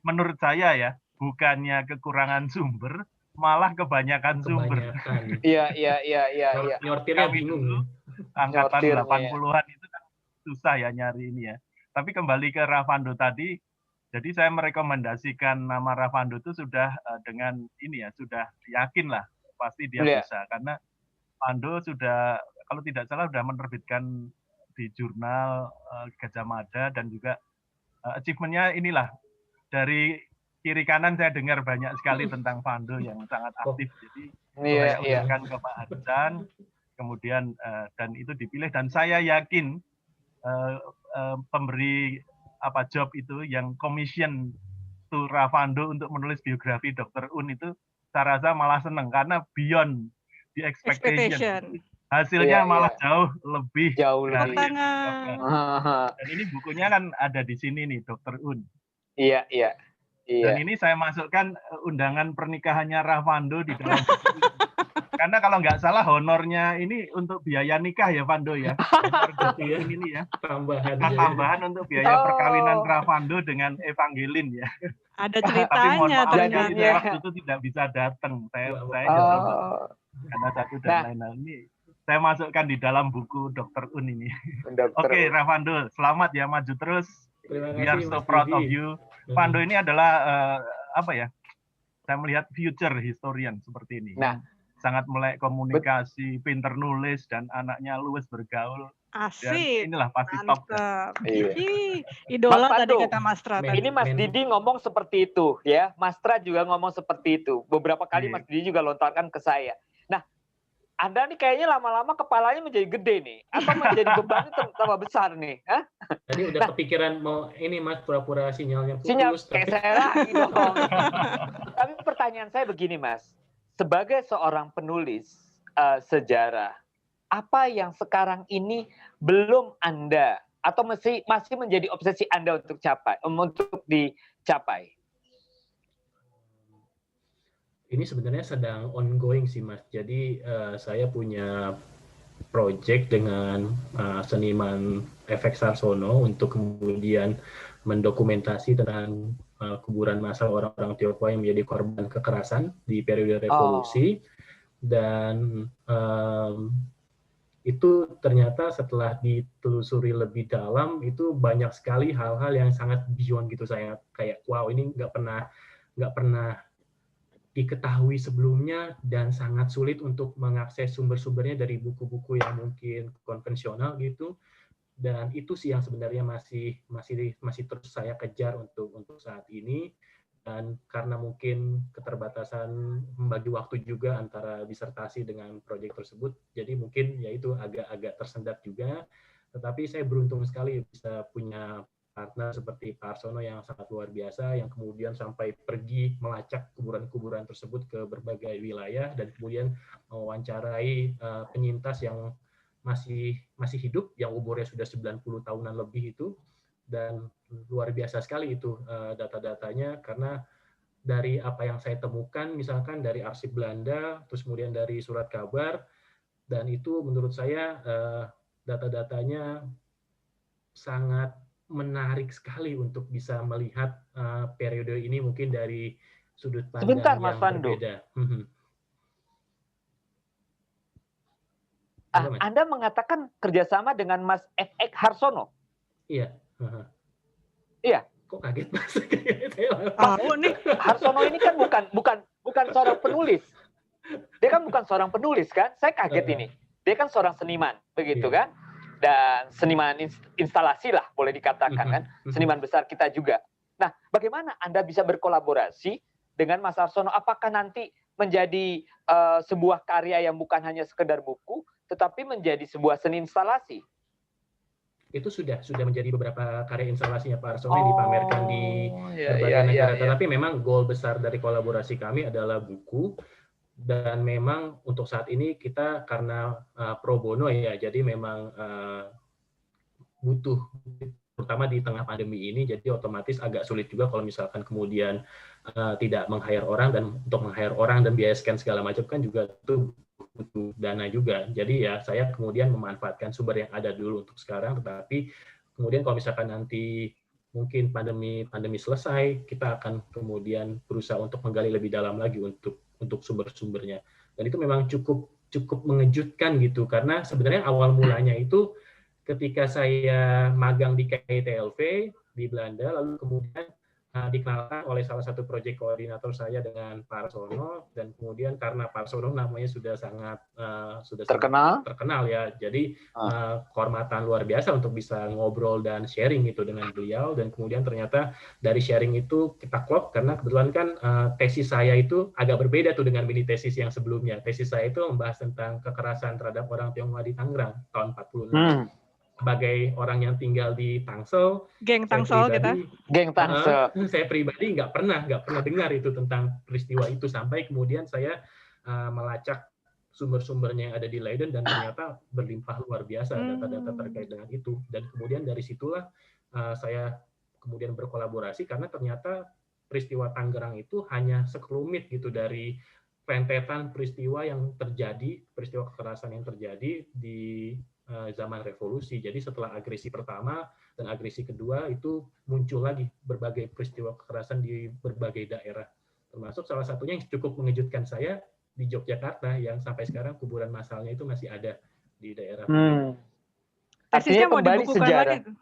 menurut saya ya, bukannya kekurangan sumber, malah kebanyakan sumber. Iya. Nyortirnya bingung. Angkatan 80-an itu kan susah ya nyari ini ya. Tapi kembali ke Ravando tadi, jadi saya merekomendasikan nama Ravando itu sudah dengan ini ya, sudah yakin lah pasti dia bisa, karena Vando sudah, kalau tidak salah, sudah menerbitkan di jurnal Gajah Mada, dan juga achievement-nya inilah, dari kiri kanan saya dengar banyak sekali tentang Vando yang sangat aktif. Jadi saya usulkan ke Pak Adsan, kemudian dan itu dipilih, dan saya yakin pemberi job itu yang commission to Ravando untuk menulis biografi Dr. Un itu saya rasa malah senang, karena beyond the expectation. Hasilnya malah jauh lebih. Dan ini bukunya kan ada di sini nih, Dr. Un. Iya. Dan ini saya masukkan undangan pernikahannya Ravando di dalam buku ini. Karena kalau nggak salah honornya ini untuk biaya nikah ya, Vando ya. Ini ya. Tambahan untuk biaya perkawinan Ravando dengan Evangeline ya. Ada ceritanya ternyata. Waktu itu tidak bisa datang. Saya karena satu dan lain-lain. Ini saya masukkan di dalam buku Dr. Un ini. Oke, Ravando, selamat ya, maju terus. We are so proud of you. Vando ini adalah saya melihat future historian seperti ini. Sangat melek komunikasi, pinter nulis, dan anaknya luwes bergaul. Asik. Dan inilah pasti top. Idola tadi kata Mas Tra. Ini Mas Didi ngomong seperti itu ya. Mas Tra juga ngomong seperti itu. Beberapa kali Mas Didi juga lontarkan ke saya. Nah, Anda nih kayaknya lama-lama kepalanya menjadi gede nih. Atau menjadi bebannya tambah besar nih. Tadi udah kepikiran mau ini Mas, pura-pura sinyalnya putus. Sinyal kayak saya lagi dong. Tapi pertanyaan saya begini Mas. Sebagai seorang penulis sejarah, apa yang sekarang ini belum Anda atau masih menjadi obsesi Anda untuk dicapai? Ini sebenarnya sedang ongoing sih Mas. Jadi saya punya project dengan seniman FX Sarsono untuk kemudian mendokumentasi tentang kuburan massal orang-orang Tionghoa yang menjadi korban kekerasan di periode revolusi. Dan itu ternyata setelah ditelusuri lebih dalam, itu banyak sekali hal-hal yang sangat beyond gitu. Saya kayak wow, ini nggak pernah diketahui sebelumnya, dan sangat sulit untuk mengakses sumber-sumbernya dari buku-buku yang mungkin konvensional gitu. Dan itu sih yang sebenarnya masih terus saya kejar untuk saat ini. Dan karena mungkin keterbatasan membagi waktu juga antara disertasi dengan proyek tersebut, jadi mungkin ya itu agak tersendat juga. Tetapi saya beruntung sekali bisa punya partner seperti Pak Arsono yang sangat luar biasa, yang kemudian sampai pergi melacak kuburan-kuburan tersebut ke berbagai wilayah, dan kemudian mewawancarai penyintas yang masih hidup, yang umurnya sudah 90 tahunan lebih itu. Dan luar biasa sekali itu data-datanya, karena dari apa yang saya temukan, misalkan dari arsip Belanda, terus kemudian dari surat kabar, dan itu menurut saya data-datanya sangat menarik sekali untuk bisa melihat periode ini mungkin dari sudut pandang yang berbeda. Anda mengatakan kerjasama dengan Mas FX Harsono? Iya. Iya. Kok kaget Mas? Harsono ini kan bukan seorang penulis. Dia kan bukan seorang penulis kan? Saya kaget ini. Dia kan seorang seniman, begitu kan? Dan seniman instalasi lah boleh dikatakan kan. Seniman besar kita juga. Nah, bagaimana Anda bisa berkolaborasi dengan Mas Harsono? Apakah nanti menjadi sebuah karya yang bukan hanya sekedar buku, tetapi menjadi sebuah seni instalasi? Itu sudah menjadi beberapa karya instalasinya Pak Arsono yang dipamerkan di berbagai negara. Tetapi memang goal besar dari kolaborasi kami adalah buku, dan memang untuk saat ini kita karena pro bono ya, jadi memang butuh, terutama di tengah pandemi ini, jadi otomatis agak sulit juga kalau misalkan kemudian tidak meng-hire orang, dan untuk meng-hire orang dan biaya scan segala macam kan juga itu butuh dana juga. Jadi ya saya kemudian memanfaatkan sumber yang ada dulu untuk sekarang, tetapi kemudian kalau misalkan nanti mungkin pandemi selesai, kita akan kemudian berusaha untuk menggali lebih dalam lagi untuk sumber-sumbernya. Dan itu memang cukup mengejutkan gitu, karena sebenarnya awal mulanya itu ketika saya magang di KITLV di Belanda, lalu kemudian dikenalkan oleh salah satu proyek koordinator saya dengan Pak Arsono, dan kemudian karena Pak Arsono namanya sudah sangat terkenal ya, jadi kehormatan luar biasa untuk bisa ngobrol dan sharing itu dengan beliau, dan kemudian ternyata dari sharing itu kita klop, karena kebetulan kan tesis saya itu agak berbeda tuh dengan mini tesis yang sebelumnya. Tesis saya itu membahas tentang kekerasan terhadap orang Tionghoa di Tangerang tahun 46. Sebagai orang yang tinggal di Tangsel, geng Tangsel saya pribadi nggak pernah dengar itu tentang peristiwa itu, sampai kemudian saya melacak sumber-sumbernya yang ada di Leiden, dan ternyata berlimpah luar biasa data-data terkait dengan itu. Dan kemudian dari situlah saya kemudian berkolaborasi, karena ternyata peristiwa Tangerang itu hanya sekelumit gitu dari rentetan peristiwa yang terjadi, peristiwa kekerasan yang terjadi di zaman revolusi. Jadi setelah agresi pertama dan agresi kedua itu muncul lagi berbagai peristiwa kekerasan di berbagai daerah. Termasuk salah satunya yang cukup mengejutkan saya di Yogyakarta, yang sampai sekarang kuburan massalnya itu masih ada di daerah. Tesisnya mau dibukukan lagi tuh.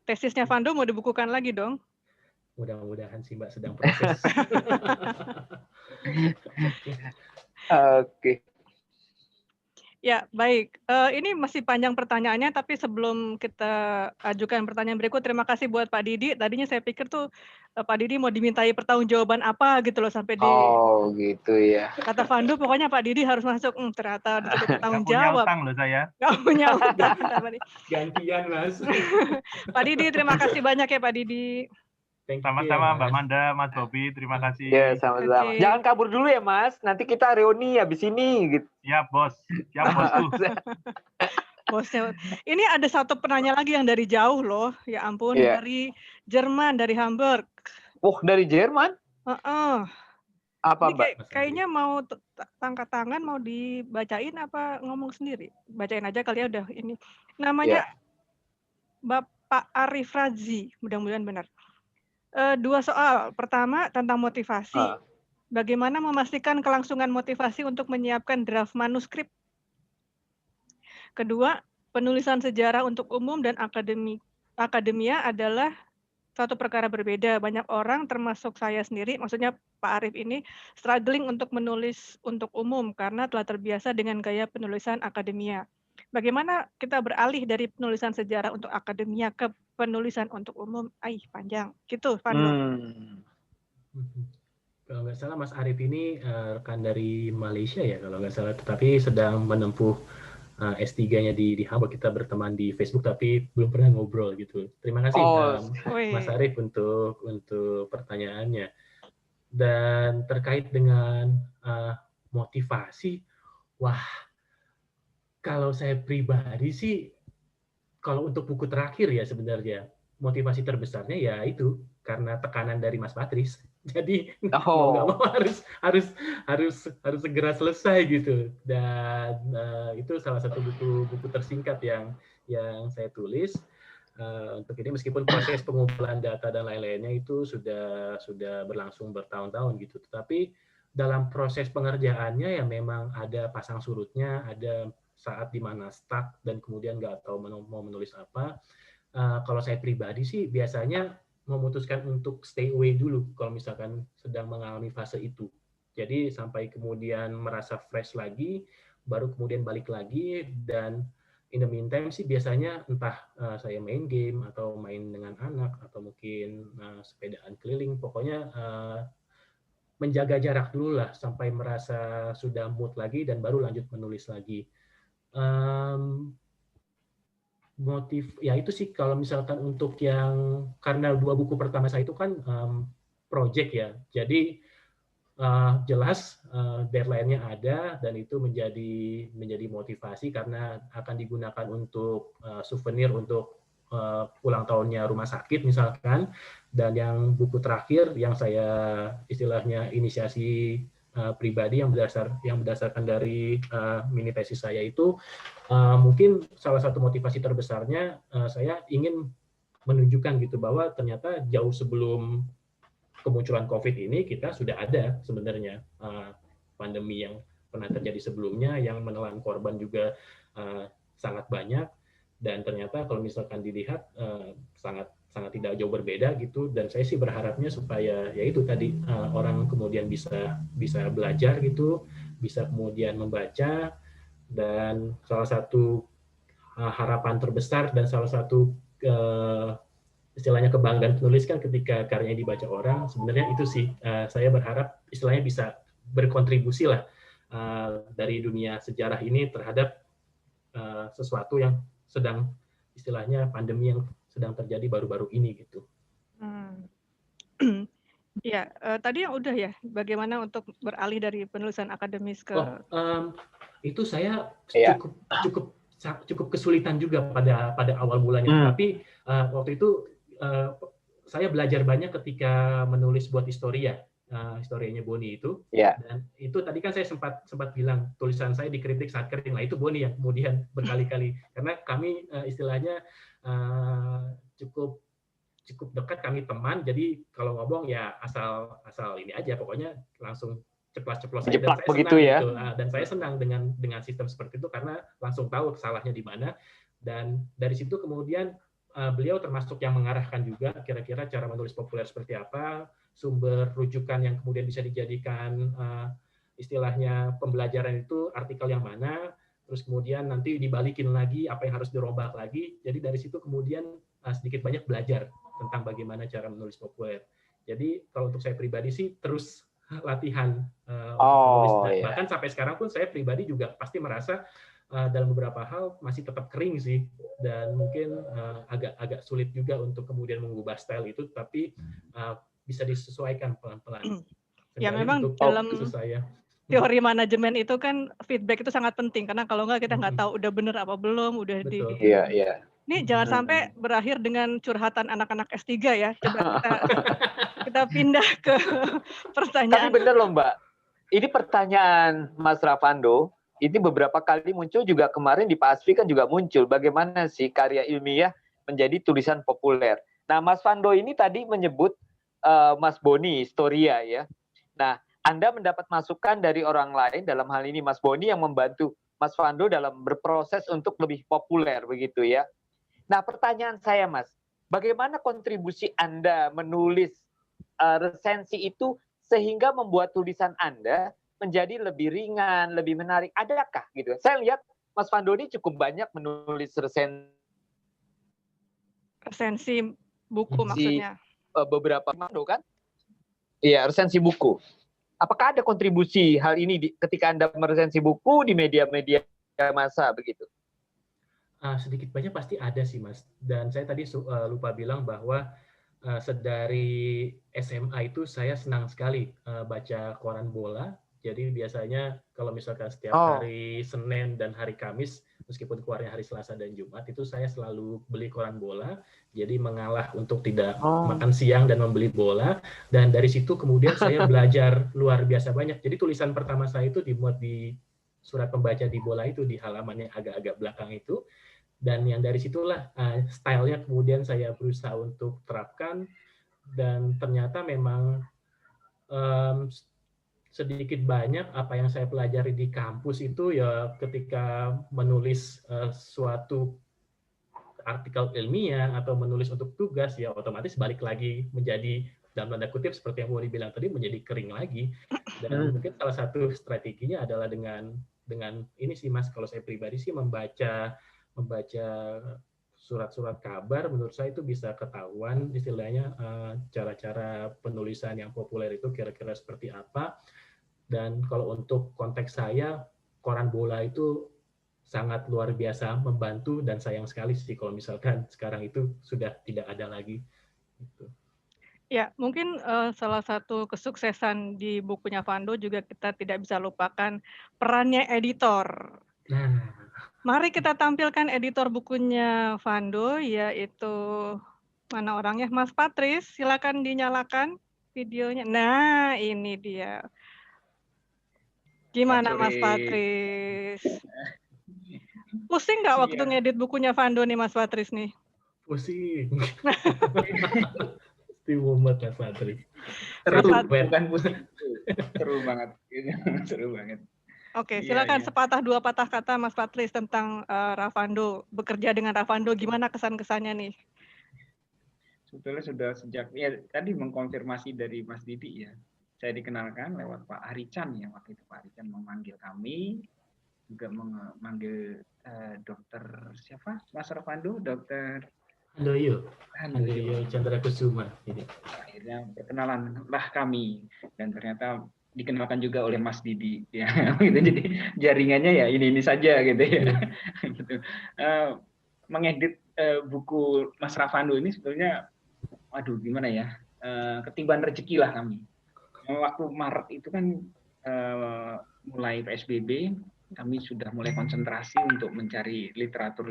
Tesisnya Fando mau dibukukan lagi dong. Mudah-mudahan sih Mbak, sedang proses. Oke. Ya, baik. Ini masih panjang pertanyaannya, tapi sebelum kita ajukan pertanyaan berikut, terima kasih buat Pak Didi. Tadinya saya pikir tuh Pak Didi mau dimintai pertanggungjawaban apa gitu loh, sampai di... Oh, gitu ya. Kata Fando, pokoknya Pak Didi harus masuk. Ternyata disuruh bertanggung jawab. Gak punya utang loh saya. Gak punya utang. Gantian, Mas. Pak Didi, terima kasih banyak ya Pak Didi. Sama-sama Mbak Manda, Mas Bobi, terima kasih. Ya, sama-sama. Okay. Jangan kabur dulu ya Mas, nanti kita reuni habis ini. Gitu. Ya bos, siap bosku. Bosnya. Ini ada satu penanya lagi yang dari jauh loh, ya ampun, dari Jerman, dari Hamburg. Oh, dari Jerman? Apa Mbak? Kayaknya mau angkat tangan, mau dibacain apa ngomong sendiri? Bacain aja kali ya, udah ini. Namanya Bapak Arif Razi, mudah-mudahan benar. 2 soal. Pertama tentang motivasi. Bagaimana memastikan kelangsungan motivasi untuk menyiapkan draft manuskrip? Kedua, penulisan sejarah untuk umum dan akademia adalah satu perkara berbeda. Banyak orang termasuk saya sendiri, maksudnya Pak Arif ini, struggling untuk menulis untuk umum karena telah terbiasa dengan gaya penulisan akademia. Bagaimana kita beralih dari penulisan sejarah untuk akademia ke penulisan untuk umum? Panjang. Gitu, Fando. Kalau nggak salah Mas Arif ini rekan dari Malaysia ya, kalau nggak salah. Tetapi sedang menempuh S3-nya di Hamburg. Kita berteman di Facebook, tapi belum pernah ngobrol gitu. Terima kasih Mas Arif untuk pertanyaannya. Dan terkait dengan motivasi, kalau saya pribadi sih, kalau untuk buku terakhir ya sebenarnya motivasi terbesarnya ya itu karena tekanan dari Mas Patris. Jadi mau nggak mau harus segera selesai gitu. Dan itu salah satu buku tersingkat yang saya tulis. Untuk ini meskipun proses pengumpulan data dan lain-lainnya itu sudah berlangsung bertahun-tahun gitu. Tetapi dalam proses pengerjaannya ya memang ada pasang surutnya, ada saat dimana stuck dan kemudian nggak tahu mau menulis apa. Kalau saya pribadi sih biasanya memutuskan untuk stay away dulu kalau misalkan sedang mengalami fase itu. Jadi sampai kemudian merasa fresh lagi, baru kemudian balik lagi. Dan in the meantime sih biasanya entah saya main game atau main dengan anak atau mungkin sepedaan keliling. Pokoknya menjaga jarak dulu lah sampai merasa sudah mood lagi dan baru lanjut menulis lagi. Motif ya itu sih kalau misalkan untuk yang karena 2 buku pertama saya itu kan project ya, jadi jelas deadline-nya ada dan itu menjadi motivasi karena akan digunakan untuk souvenir untuk ulang tahunnya rumah sakit misalkan. Dan yang buku terakhir yang saya istilahnya inisiasi pribadi yang berdasarkan dari mini tesis saya itu mungkin salah satu motivasi terbesarnya saya ingin menunjukkan gitu bahwa ternyata jauh sebelum kemunculan COVID ini kita sudah ada sebenarnya pandemi yang pernah terjadi sebelumnya yang menelan korban juga sangat banyak, dan ternyata kalau misalkan dilihat sangat tidak jauh berbeda gitu. Dan saya sih berharapnya supaya ya itu tadi orang kemudian bisa belajar gitu, bisa kemudian membaca, dan salah satu harapan terbesar dan salah satu istilahnya kebanggaan penulis kan ketika karyanya dibaca orang, sebenarnya itu sih saya berharap istilahnya bisa berkontribusi lah dari dunia sejarah ini terhadap sesuatu yang sedang istilahnya pandemi yang sedang terjadi baru-baru ini gitu. Ya, tadi yang udah ya, bagaimana untuk beralih dari penulisan akademis ke itu saya cukup kesulitan juga pada awal mulanya. Tapi waktu itu saya belajar banyak ketika menulis buat Historia, historianya Boni itu. Dan itu tadi kan saya sempat bilang tulisan saya dikritik saat kering. Nah itu Boni yang kemudian berkali-kali, karena kami istilahnya cukup dekat, kami teman, jadi kalau ngomong ya asal ini aja, pokoknya langsung ceplos-ceplos aja. Dan saya begitu senang ya. gitu. Dan saya senang dengan sistem seperti itu karena langsung tahu salahnya di mana. Dan dari situ kemudian beliau termasuk yang mengarahkan juga kira-kira cara menulis populer seperti apa, sumber rujukan yang kemudian bisa dijadikan istilahnya pembelajaran itu artikel yang mana, terus kemudian nanti dibalikin lagi apa yang harus dirombak lagi. Jadi dari situ kemudian sedikit banyak belajar tentang bagaimana cara menulis populer. Jadi kalau untuk saya pribadi sih terus latihan untuk menulis. Bahkan sampai sekarang pun saya pribadi juga pasti merasa dalam beberapa hal masih tetap kering sih, dan mungkin agak sulit juga untuk kemudian mengubah style itu, tapi bisa disesuaikan pelan-pelan. Ya memang dalam teori manajemen itu kan feedback itu sangat penting, karena kalau nggak kita nggak tahu udah bener apa belum, udah Betul. Ini jangan sampai berakhir dengan curhatan anak-anak S3 ya. Coba kita pindah ke pertanyaan. Tapi bener loh Mbak, ini pertanyaan Mas Ravando, ini beberapa kali muncul juga kemarin di Pak Asfi kan juga muncul. Bagaimana sih karya ilmiah menjadi tulisan populer? Nah Mas Vando ini tadi menyebut Mas Boni, Historia ya. Nah Anda mendapat masukan dari orang lain, dalam hal ini Mas Boni yang membantu Mas Vando dalam berproses untuk lebih populer begitu ya. Nah pertanyaan saya Mas, bagaimana kontribusi Anda menulis resensi itu sehingga membuat tulisan Anda menjadi lebih ringan, lebih menarik? Adakah gitu? Saya lihat Mas Vando ini cukup banyak menulis resensi buku maksudnya. Beberapa kan? Iya, resensi buku. Apakah ada kontribusi hal ini ketika Anda meresensi buku di media-media massa begitu? Sedikit banyak pasti ada sih Mas. Dan saya tadi lupa bilang bahwa sedari SMA itu saya senang sekali baca koran bola. Jadi biasanya kalau misalkan setiap hari Senin dan hari Kamis, meskipun keluarnya hari Selasa dan Jumat, itu saya selalu beli koran bola. Jadi mengalah untuk tidak makan siang dan membeli bola. Dan dari situ kemudian saya belajar luar biasa banyak. Jadi tulisan pertama saya itu dimuat di surat pembaca di bola itu, di halaman yang agak-agak belakang itu. Dan yang dari situlah stylenya kemudian saya berusaha untuk terapkan. Dan ternyata memang sedikit banyak apa yang saya pelajari di kampus itu ya ketika menulis suatu artikel ilmiah atau menulis untuk tugas, ya otomatis balik lagi menjadi dalam tanda kutip seperti yang Woli bilang tadi, menjadi kering lagi. Dan mungkin salah satu strateginya adalah dengan ini sih Mas, kalau saya pribadi sih membaca surat-surat kabar, menurut saya itu bisa ketahuan istilahnya cara-cara penulisan yang populer itu kira-kira seperti apa. Dan kalau untuk konteks saya, koran bola itu sangat luar biasa membantu, dan sayang sekali sih kalau misalkan sekarang itu sudah tidak ada lagi. Gitu. Ya, mungkin salah satu kesuksesan di bukunya Fando juga kita tidak bisa lupakan perannya editor. Nah, mari kita tampilkan editor bukunya Fando, yaitu mana orangnya, Mas Patris. Silakan dinyalakan videonya. Nah, ini dia. Gimana Mas Patris? Pusing nggak waktu ngedit bukunya Fando nih Mas Patris nih? Pusing. Mumet Mas Patris. Seru, bukan pusing. Seru banget. Seru banget. Oke, silakan sepatah dua patah kata Mas Patris tentang Ravando, bekerja dengan Ravando, gimana kesan-kesannya nih? Sebetulnya sudah sejak tadi mengkonfirmasi dari Mas Didi ya. Saya dikenalkan lewat Pak Arican ya, waktu itu Pak Arican memanggil kami, juga memanggil dokter siapa? Mas Ravando, dokter Handoyo Chandra Kusuma. Akhirnya perkenalan lah kami, dan ternyata dikenalkan juga oleh Mas Didi ya. Gitu. Jadi jaringannya ya ini saja gitu ya. Gitu. Mengedit buku Mas Ravando ini sebetulnya aduh gimana ya, ketiban rezeki lah kami. Waktu Maret itu kan mulai PSBB, kami sudah mulai konsentrasi untuk mencari literatur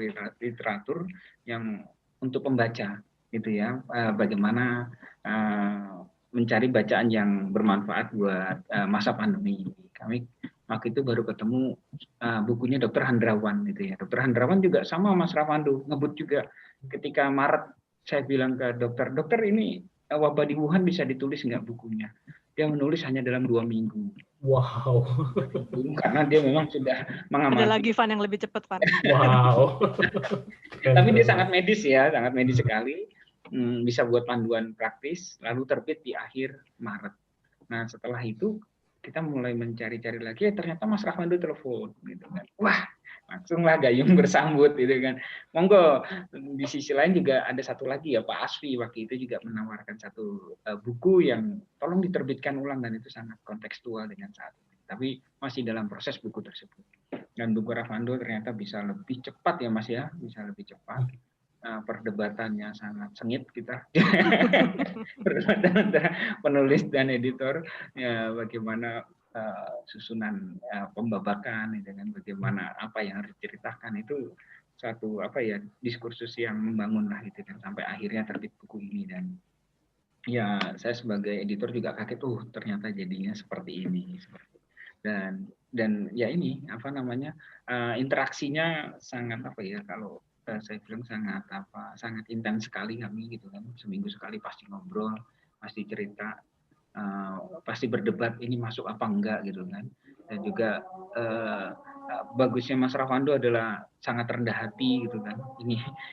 yang untuk pembaca gitu ya, bagaimana mencari bacaan yang bermanfaat buat masa pandemi ini. Kami waktu itu baru ketemu bukunya Dr. Handrawan gitu ya. Dr. Handrawan juga sama Mas Ravando, ngebut juga. Ketika Maret saya bilang ke dokter ini wabah di Wuhan bisa ditulis nggak bukunya? Dia menulis hanya dalam 2 minggu. Wow. Karena dia memang sudah mengamati. Ada lagi Van yang lebih cepat, Van. Wow. Tapi dia sangat medis ya, sangat medis sekali. Bisa buat panduan praktis, lalu terbit di akhir Maret. Nah setelah itu kita mulai mencari-cari lagi, ternyata Mas Ravando telepon, gitu kan. Wah, langsunglah gayung bersambut, gitu kan. Monggo. Di sisi lain juga ada satu lagi ya, Pak Asfi waktu itu juga menawarkan satu buku yang tolong diterbitkan ulang, dan itu sangat kontekstual dengan saat ini. Tapi masih dalam proses buku tersebut. Dan buku Ravando ternyata bisa lebih cepat ya Mas ya, bisa lebih cepat. Perdebatannya sangat sengit kita, perdebatan antara penulis dan editor, ya, bagaimana susunan pembabakan, dengan bagaimana apa yang harus diceritakan, itu satu diskursus yang membangun lah gitu, dan sampai akhirnya terbit buku ini. Dan ya saya sebagai editor juga kaget, ternyata jadinya seperti ini, dan ya ini interaksinya sangat kalau saya bilang sangat intens sekali kami gitu kan. Seminggu sekali pasti ngobrol, pasti cerita, pasti berdebat ini masuk apa enggak gitu kan. Dan juga bagusnya Mas Ravando adalah sangat rendah hati gitu kan.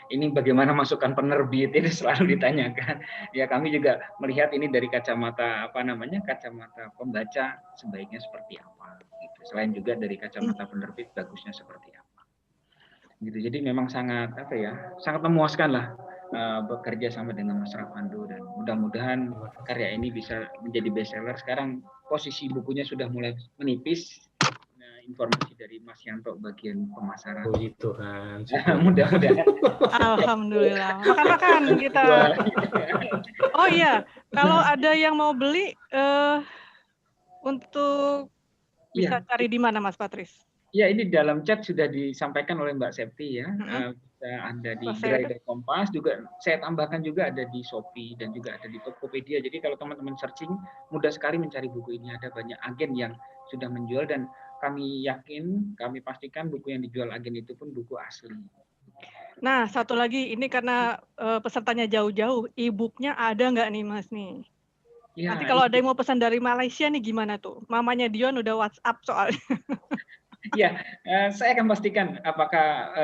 Ini bagaimana masukan penerbit itu selalu ditanyakan. Ya kami juga melihat ini dari kacamata kacamata pembaca sebaiknya seperti apa gitu. Selain juga dari kacamata penerbit bagusnya seperti apa. Gitu. Jadi memang sangat sangat memuaskan lah bekerja sama dengan Mas Ravando, dan mudah-mudahan karya ini bisa menjadi bestseller. Sekarang posisi bukunya sudah mulai menipis. Informasi dari Mas Yanto bagian pemasaran. Puji Tuhan. Mudah-mudahan. Alhamdulillah. Makan-makan kita. Oh iya, kalau ada yang mau beli untuk bisa cari di mana Mas Patris? Ya, ini dalam chat sudah disampaikan oleh Mbak Septi ya. Ada di Gerai Kompas, juga saya tambahkan juga ada di Shopee dan juga ada di Tokopedia. Jadi kalau teman-teman searching mudah sekali mencari buku ini. Ada banyak agen yang sudah menjual, dan kami yakin, kami pastikan buku yang dijual agen itu pun buku asli. Nah, satu lagi, ini karena pesertanya jauh-jauh, e-booknya ada nggak nih Mas nih? Ya, nanti kalau ada yang mau pesan dari Malaysia nih gimana tuh? Mamanya Dion udah WhatsApp soalnya. Ya, saya akan pastikan apakah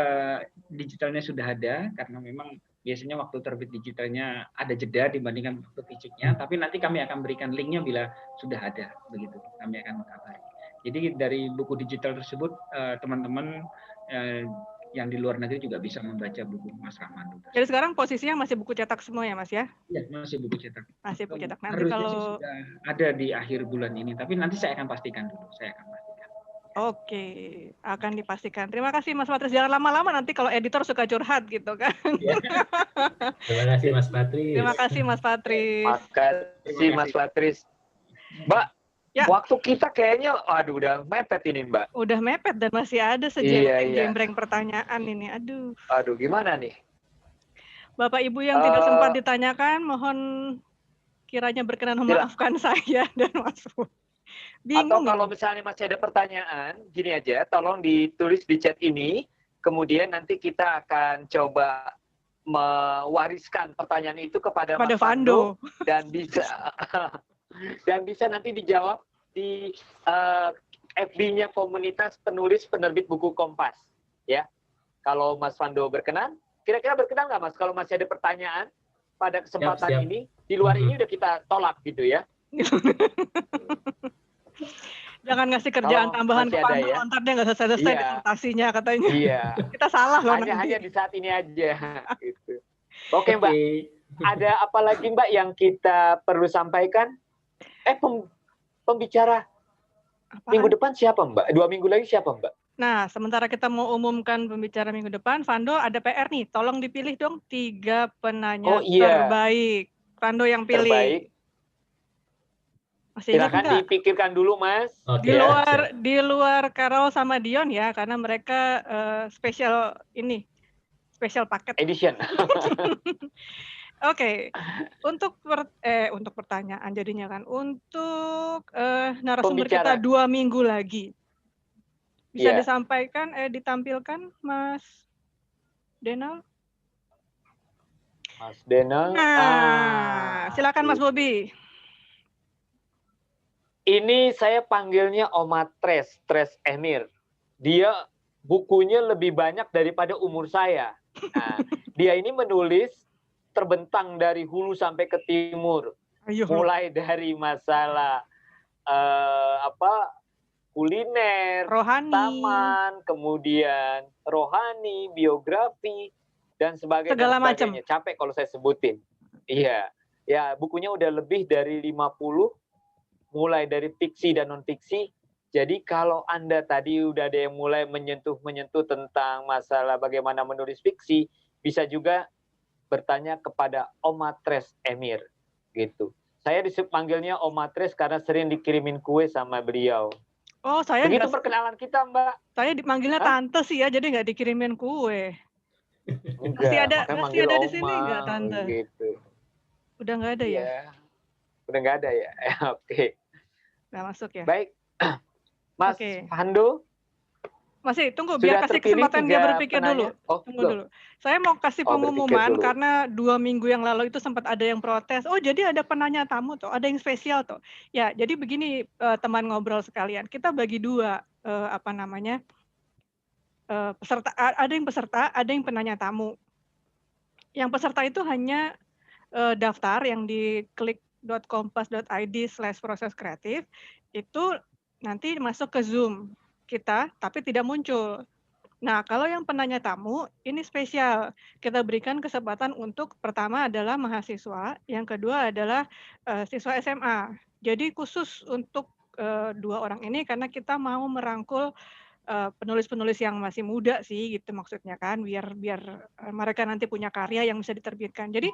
digitalnya sudah ada, karena memang biasanya waktu terbit digitalnya ada jeda dibandingkan waktu fisiknya, tapi nanti kami akan berikan linknya bila sudah ada, begitu. Kami akan mengabari. Jadi dari buku digital tersebut teman-teman yang di luar negeri juga bisa membaca buku Mas Rahmandu. Jadi sekarang posisinya masih buku cetak semua ya Mas ya? Iya, masih buku cetak. Masih buku cetak. Nanti Harusnya kalau sudah ada di akhir bulan ini, tapi nanti saya akan pastikan dulu. Oke, akan dipastikan. Terima kasih Mas Patris. Jangan lama-lama nanti kalau editor suka curhat gitu kan. Terima kasih Mas Patris. Terima kasih Mas Patris. Makasih Mas Patris. Mbak, ya. Waktu kita kayaknya, aduh udah mepet ini Mbak. Udah mepet dan masih ada sejembreng pertanyaan ini. Aduh. Aduh, gimana nih? Bapak Ibu yang tidak sempat ditanyakan, mohon kiranya berkenan memaafkan saya dan Mas Fu. Atau kalau misalnya masih ada pertanyaan, gini aja, tolong ditulis di chat ini, kemudian nanti kita akan coba mewariskan pertanyaan itu kepada Mas Fando dan bisa nanti dijawab di FB-nya komunitas penulis penerbit buku Kompas, ya. Kalau Mas Fando berkenan, kira-kira berkenan nggak Mas? Kalau masih ada pertanyaan pada kesempatan ini, di luar ini udah kita tolak gitu ya. Jangan ngasih kerjaan tambahan ke Fando, ntar dia nggak selesai disertasinya katanya. Iya. Kita salah loh nanti. Hanya di saat ini aja. Gitu. Oke Mbak, ada apa lagi Mbak yang kita perlu sampaikan? Pembicara minggu depan siapa Mbak? 2 minggu lagi siapa Mbak? Nah, sementara kita mau umumkan pembicara minggu depan, Fando ada PR nih, tolong dipilih dong 3 penanya terbaik. Fando yang pilih. Terbaik. Silakan dipikirkan dulu Mas. Di luar Carol sama Dion ya, karena mereka special paket. Edition. Oke. Untuk pertanyaan jadinya kan, untuk narasumber kita 2 minggu lagi. Bisa disampaikan, ditampilkan Mas Denal? Mas Denal. Nah, silakan Mas Bobi. Ini saya panggilnya Oma Tres Emir. Dia bukunya lebih banyak daripada umur saya. Nah, dia ini menulis terbentang dari hulu sampai ke timur. Mulai dari masalah kuliner, rohani, taman, kemudian rohani, biografi, dan sebagainya. Segala macam. Capek kalau saya sebutin. Iya. Ya, bukunya udah lebih dari 50. Mulai dari fiksi dan non-fiksi. Jadi kalau Anda tadi udah ada yang mulai menyentuh tentang masalah bagaimana menulis fiksi, bisa juga bertanya kepada Oma Tres Emir. Gitu. Saya dipanggilnya Oma Tres karena sering dikirimin kue sama beliau. Oh, saya begitu perkenalan kita, Mbak. Saya dipanggilnya tante sih ya, jadi nggak dikirimin kue. Masih ada di sini nggak tante? Gitu. Udah nggak ada ya? Udah nggak ada ya? Oke. Nggak masuk ya? Baik. Mas Fando. Masih, tunggu. Biar kasih kesempatan dia berpikir dulu. Tunggu dulu. Saya mau kasih pengumuman karena 2 minggu yang lalu itu sempat ada yang protes. Oh, jadi ada penanya tamu tuh, ada yang spesial tuh. Ya, jadi begini teman ngobrol sekalian. Kita bagi 2, peserta. Ada yang peserta, ada yang penanya tamu. Yang peserta itu hanya daftar yang di klik.kompas.id/proses kreatif itu nanti masuk ke Zoom kita, tapi tidak muncul. Nah, kalau yang penanya tamu, ini spesial. Kita berikan kesempatan untuk pertama adalah mahasiswa, yang kedua adalah siswa SMA. Jadi khusus untuk 2 orang ini karena kita mau merangkul penulis-penulis yang masih muda sih, gitu maksudnya kan, biar mereka nanti punya karya yang bisa diterbitkan. Jadi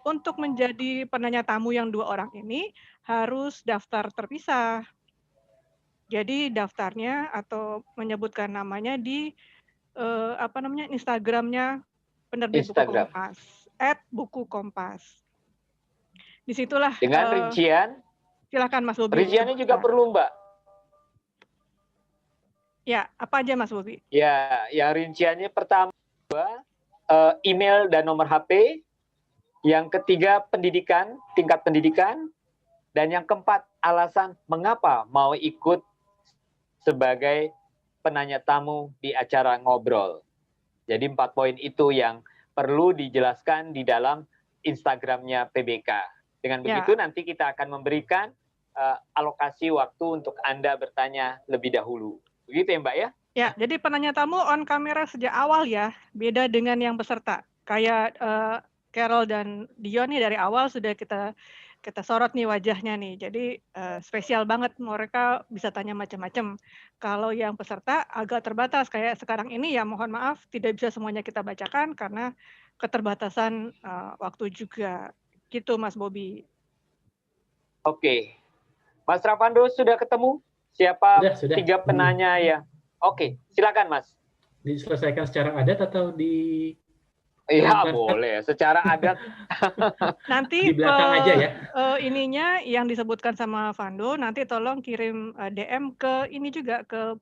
untuk menjadi penanya tamu yang 2 orang ini harus daftar terpisah. Jadi daftarnya atau menyebutkan namanya di Instagramnya penerbit Buku Kompas @bukukompas. Disitulah. Dengan rincian. Silakan Mas Bobi. Rinciannya juga perlu Mbak. Ya, apa aja Mas Bobi? Ya, yang rinciannya pertama email dan nomor HP. Yang ketiga pendidikan, tingkat pendidikan. Dan yang keempat alasan mengapa mau ikut sebagai penanya tamu di acara ngobrol. Jadi 4 poin itu yang perlu dijelaskan di dalam Instagramnya PBK. Dengan begitu nanti kita akan memberikan alokasi waktu untuk Anda bertanya lebih dahulu. Begitu ya Mbak ya? Ya, jadi penanya tamu on kamera sejak awal ya, beda dengan yang peserta. Kayak Carol dan Dion nih dari awal sudah kita sorot nih wajahnya nih. Jadi spesial banget, mereka bisa tanya macam-macam. Kalau yang peserta agak terbatas kayak sekarang ini ya, mohon maaf tidak bisa semuanya kita bacakan karena keterbatasan waktu juga. Gitu Mas Bobi. Oke. Mas Ravando sudah ketemu? Siapa sudah. 3 penanya ya? Oke, silakan Mas. Diselesaikan secara adat atau di... Iya boleh, secara adat. Nanti di belakang aja ya. Ininya yang disebutkan sama Vando, nanti tolong kirim DM ke ini juga, ke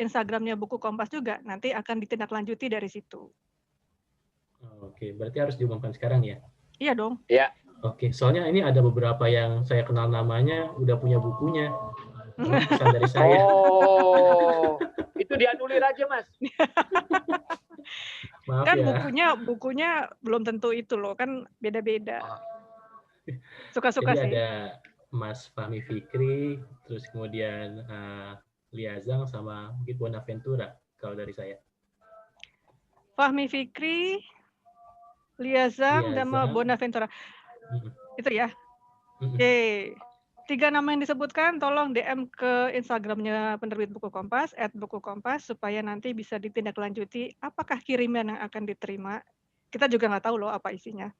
Instagramnya Buku Kompas juga. Nanti akan ditindaklanjuti dari situ. Oke, berarti harus diumumkan sekarang ya? Iya dong. Iya. Oke, soalnya ini ada beberapa yang saya kenal namanya, udah punya bukunya. Pesan dari saya. Oh, itu dianulir aja Mas. Maaf kan ya. bukunya belum tentu itu loh, kan beda-beda. Suka-suka sih. Jadi ada Mas Fahmi Fikri, terus kemudian Liazang sama mungkin Bonaventura kalau dari saya. Fahmi Fikri, Liazang sama Bonaventura. Itu ya. Oke. 3 nama yang disebutkan tolong DM ke Instagramnya penerbit Buku Kompas @bukukompas supaya nanti bisa ditindaklanjuti apakah kiriman yang akan diterima. Kita juga nggak tahu loh apa isinya.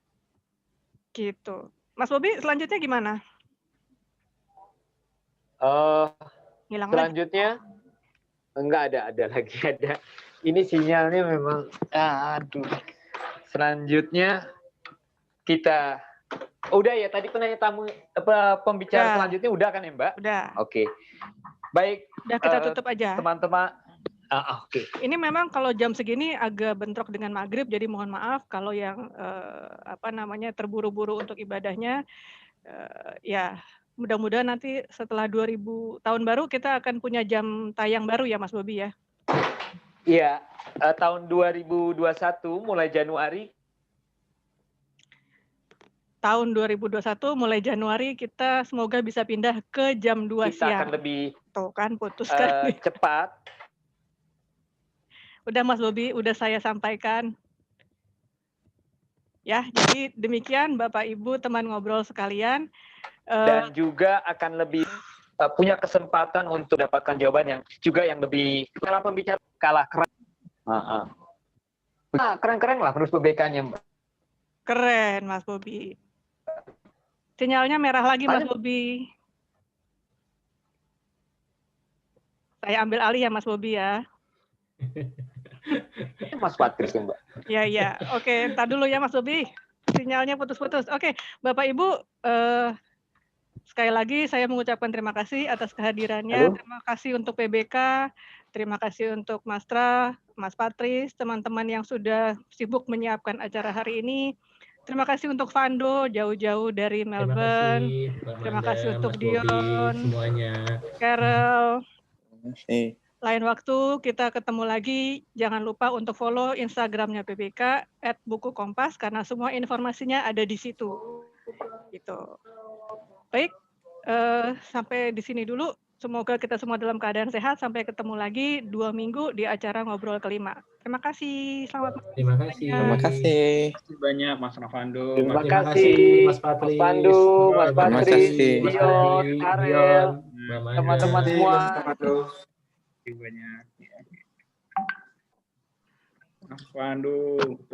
Gitu. Mas Bobi selanjutnya gimana? Selanjutnya enggak ada lagi ada. Ini sinyalnya memang aduh. Selanjutnya kita udah ya, tadi penanya tamu pembicara selanjutnya udah kan ya Mbak? Udah. Oke. Baik. Udah kita tutup aja. Teman-teman. Oke. Ini memang kalau jam segini agak bentrok dengan maghrib, jadi mohon maaf kalau yang terburu-buru untuk ibadahnya. Ya mudah-mudahan nanti setelah 2000 tahun baru kita akan punya jam tayang baru ya Mas Bobi ya? Iya, tahun 2021 mulai Januari. Tahun 2021 mulai Januari kita semoga bisa pindah ke jam 2 siang. Kita akan lebih tuh kan putus kan cepat. Udah Mas Bobi, udah saya sampaikan. Ya, jadi demikian Bapak Ibu teman ngobrol sekalian. Dan juga akan lebih punya kesempatan untuk dapatkan jawaban yang juga yang lebih kalah pembicara kalah keren. Keren-keren lah terus PBK-nya Mbak. Keren Mas Bobi. Sinyalnya merah lagi Mas Bobi. Saya ambil alih ya Mas Bobi ya. Mas Patris ya Mbak. Iya. Oke, entar dulu ya Mas Bobi. Sinyalnya putus-putus. Oke, Bapak Ibu, sekali lagi saya mengucapkan terima kasih atas kehadirannya. Halo? Terima kasih untuk PBK, terima kasih untuk Mas Tra, Mas Patris, teman-teman yang sudah sibuk menyiapkan acara hari ini. Terima kasih untuk Vando jauh-jauh dari Melbourne. Terima kasih untuk Dion, semuanya. Carol. Lain waktu kita ketemu lagi. Jangan lupa untuk follow Instagramnya PBK @bukukompas karena semua informasinya ada di situ. Gitu. Baik, sampai di sini dulu. Semoga kita semua dalam keadaan sehat. Sampai ketemu lagi 2 minggu di acara ngobrol kelima. Terima kasih. Selamat malam. Terima kasih. Terima kasih. Terima kasih banyak Mas Ravando. Terima kasih Mas Patris. Mas Pandu, Mas Patris, Dion, Karel, teman-teman semua. Terima kasih banyak. Mas Pandu.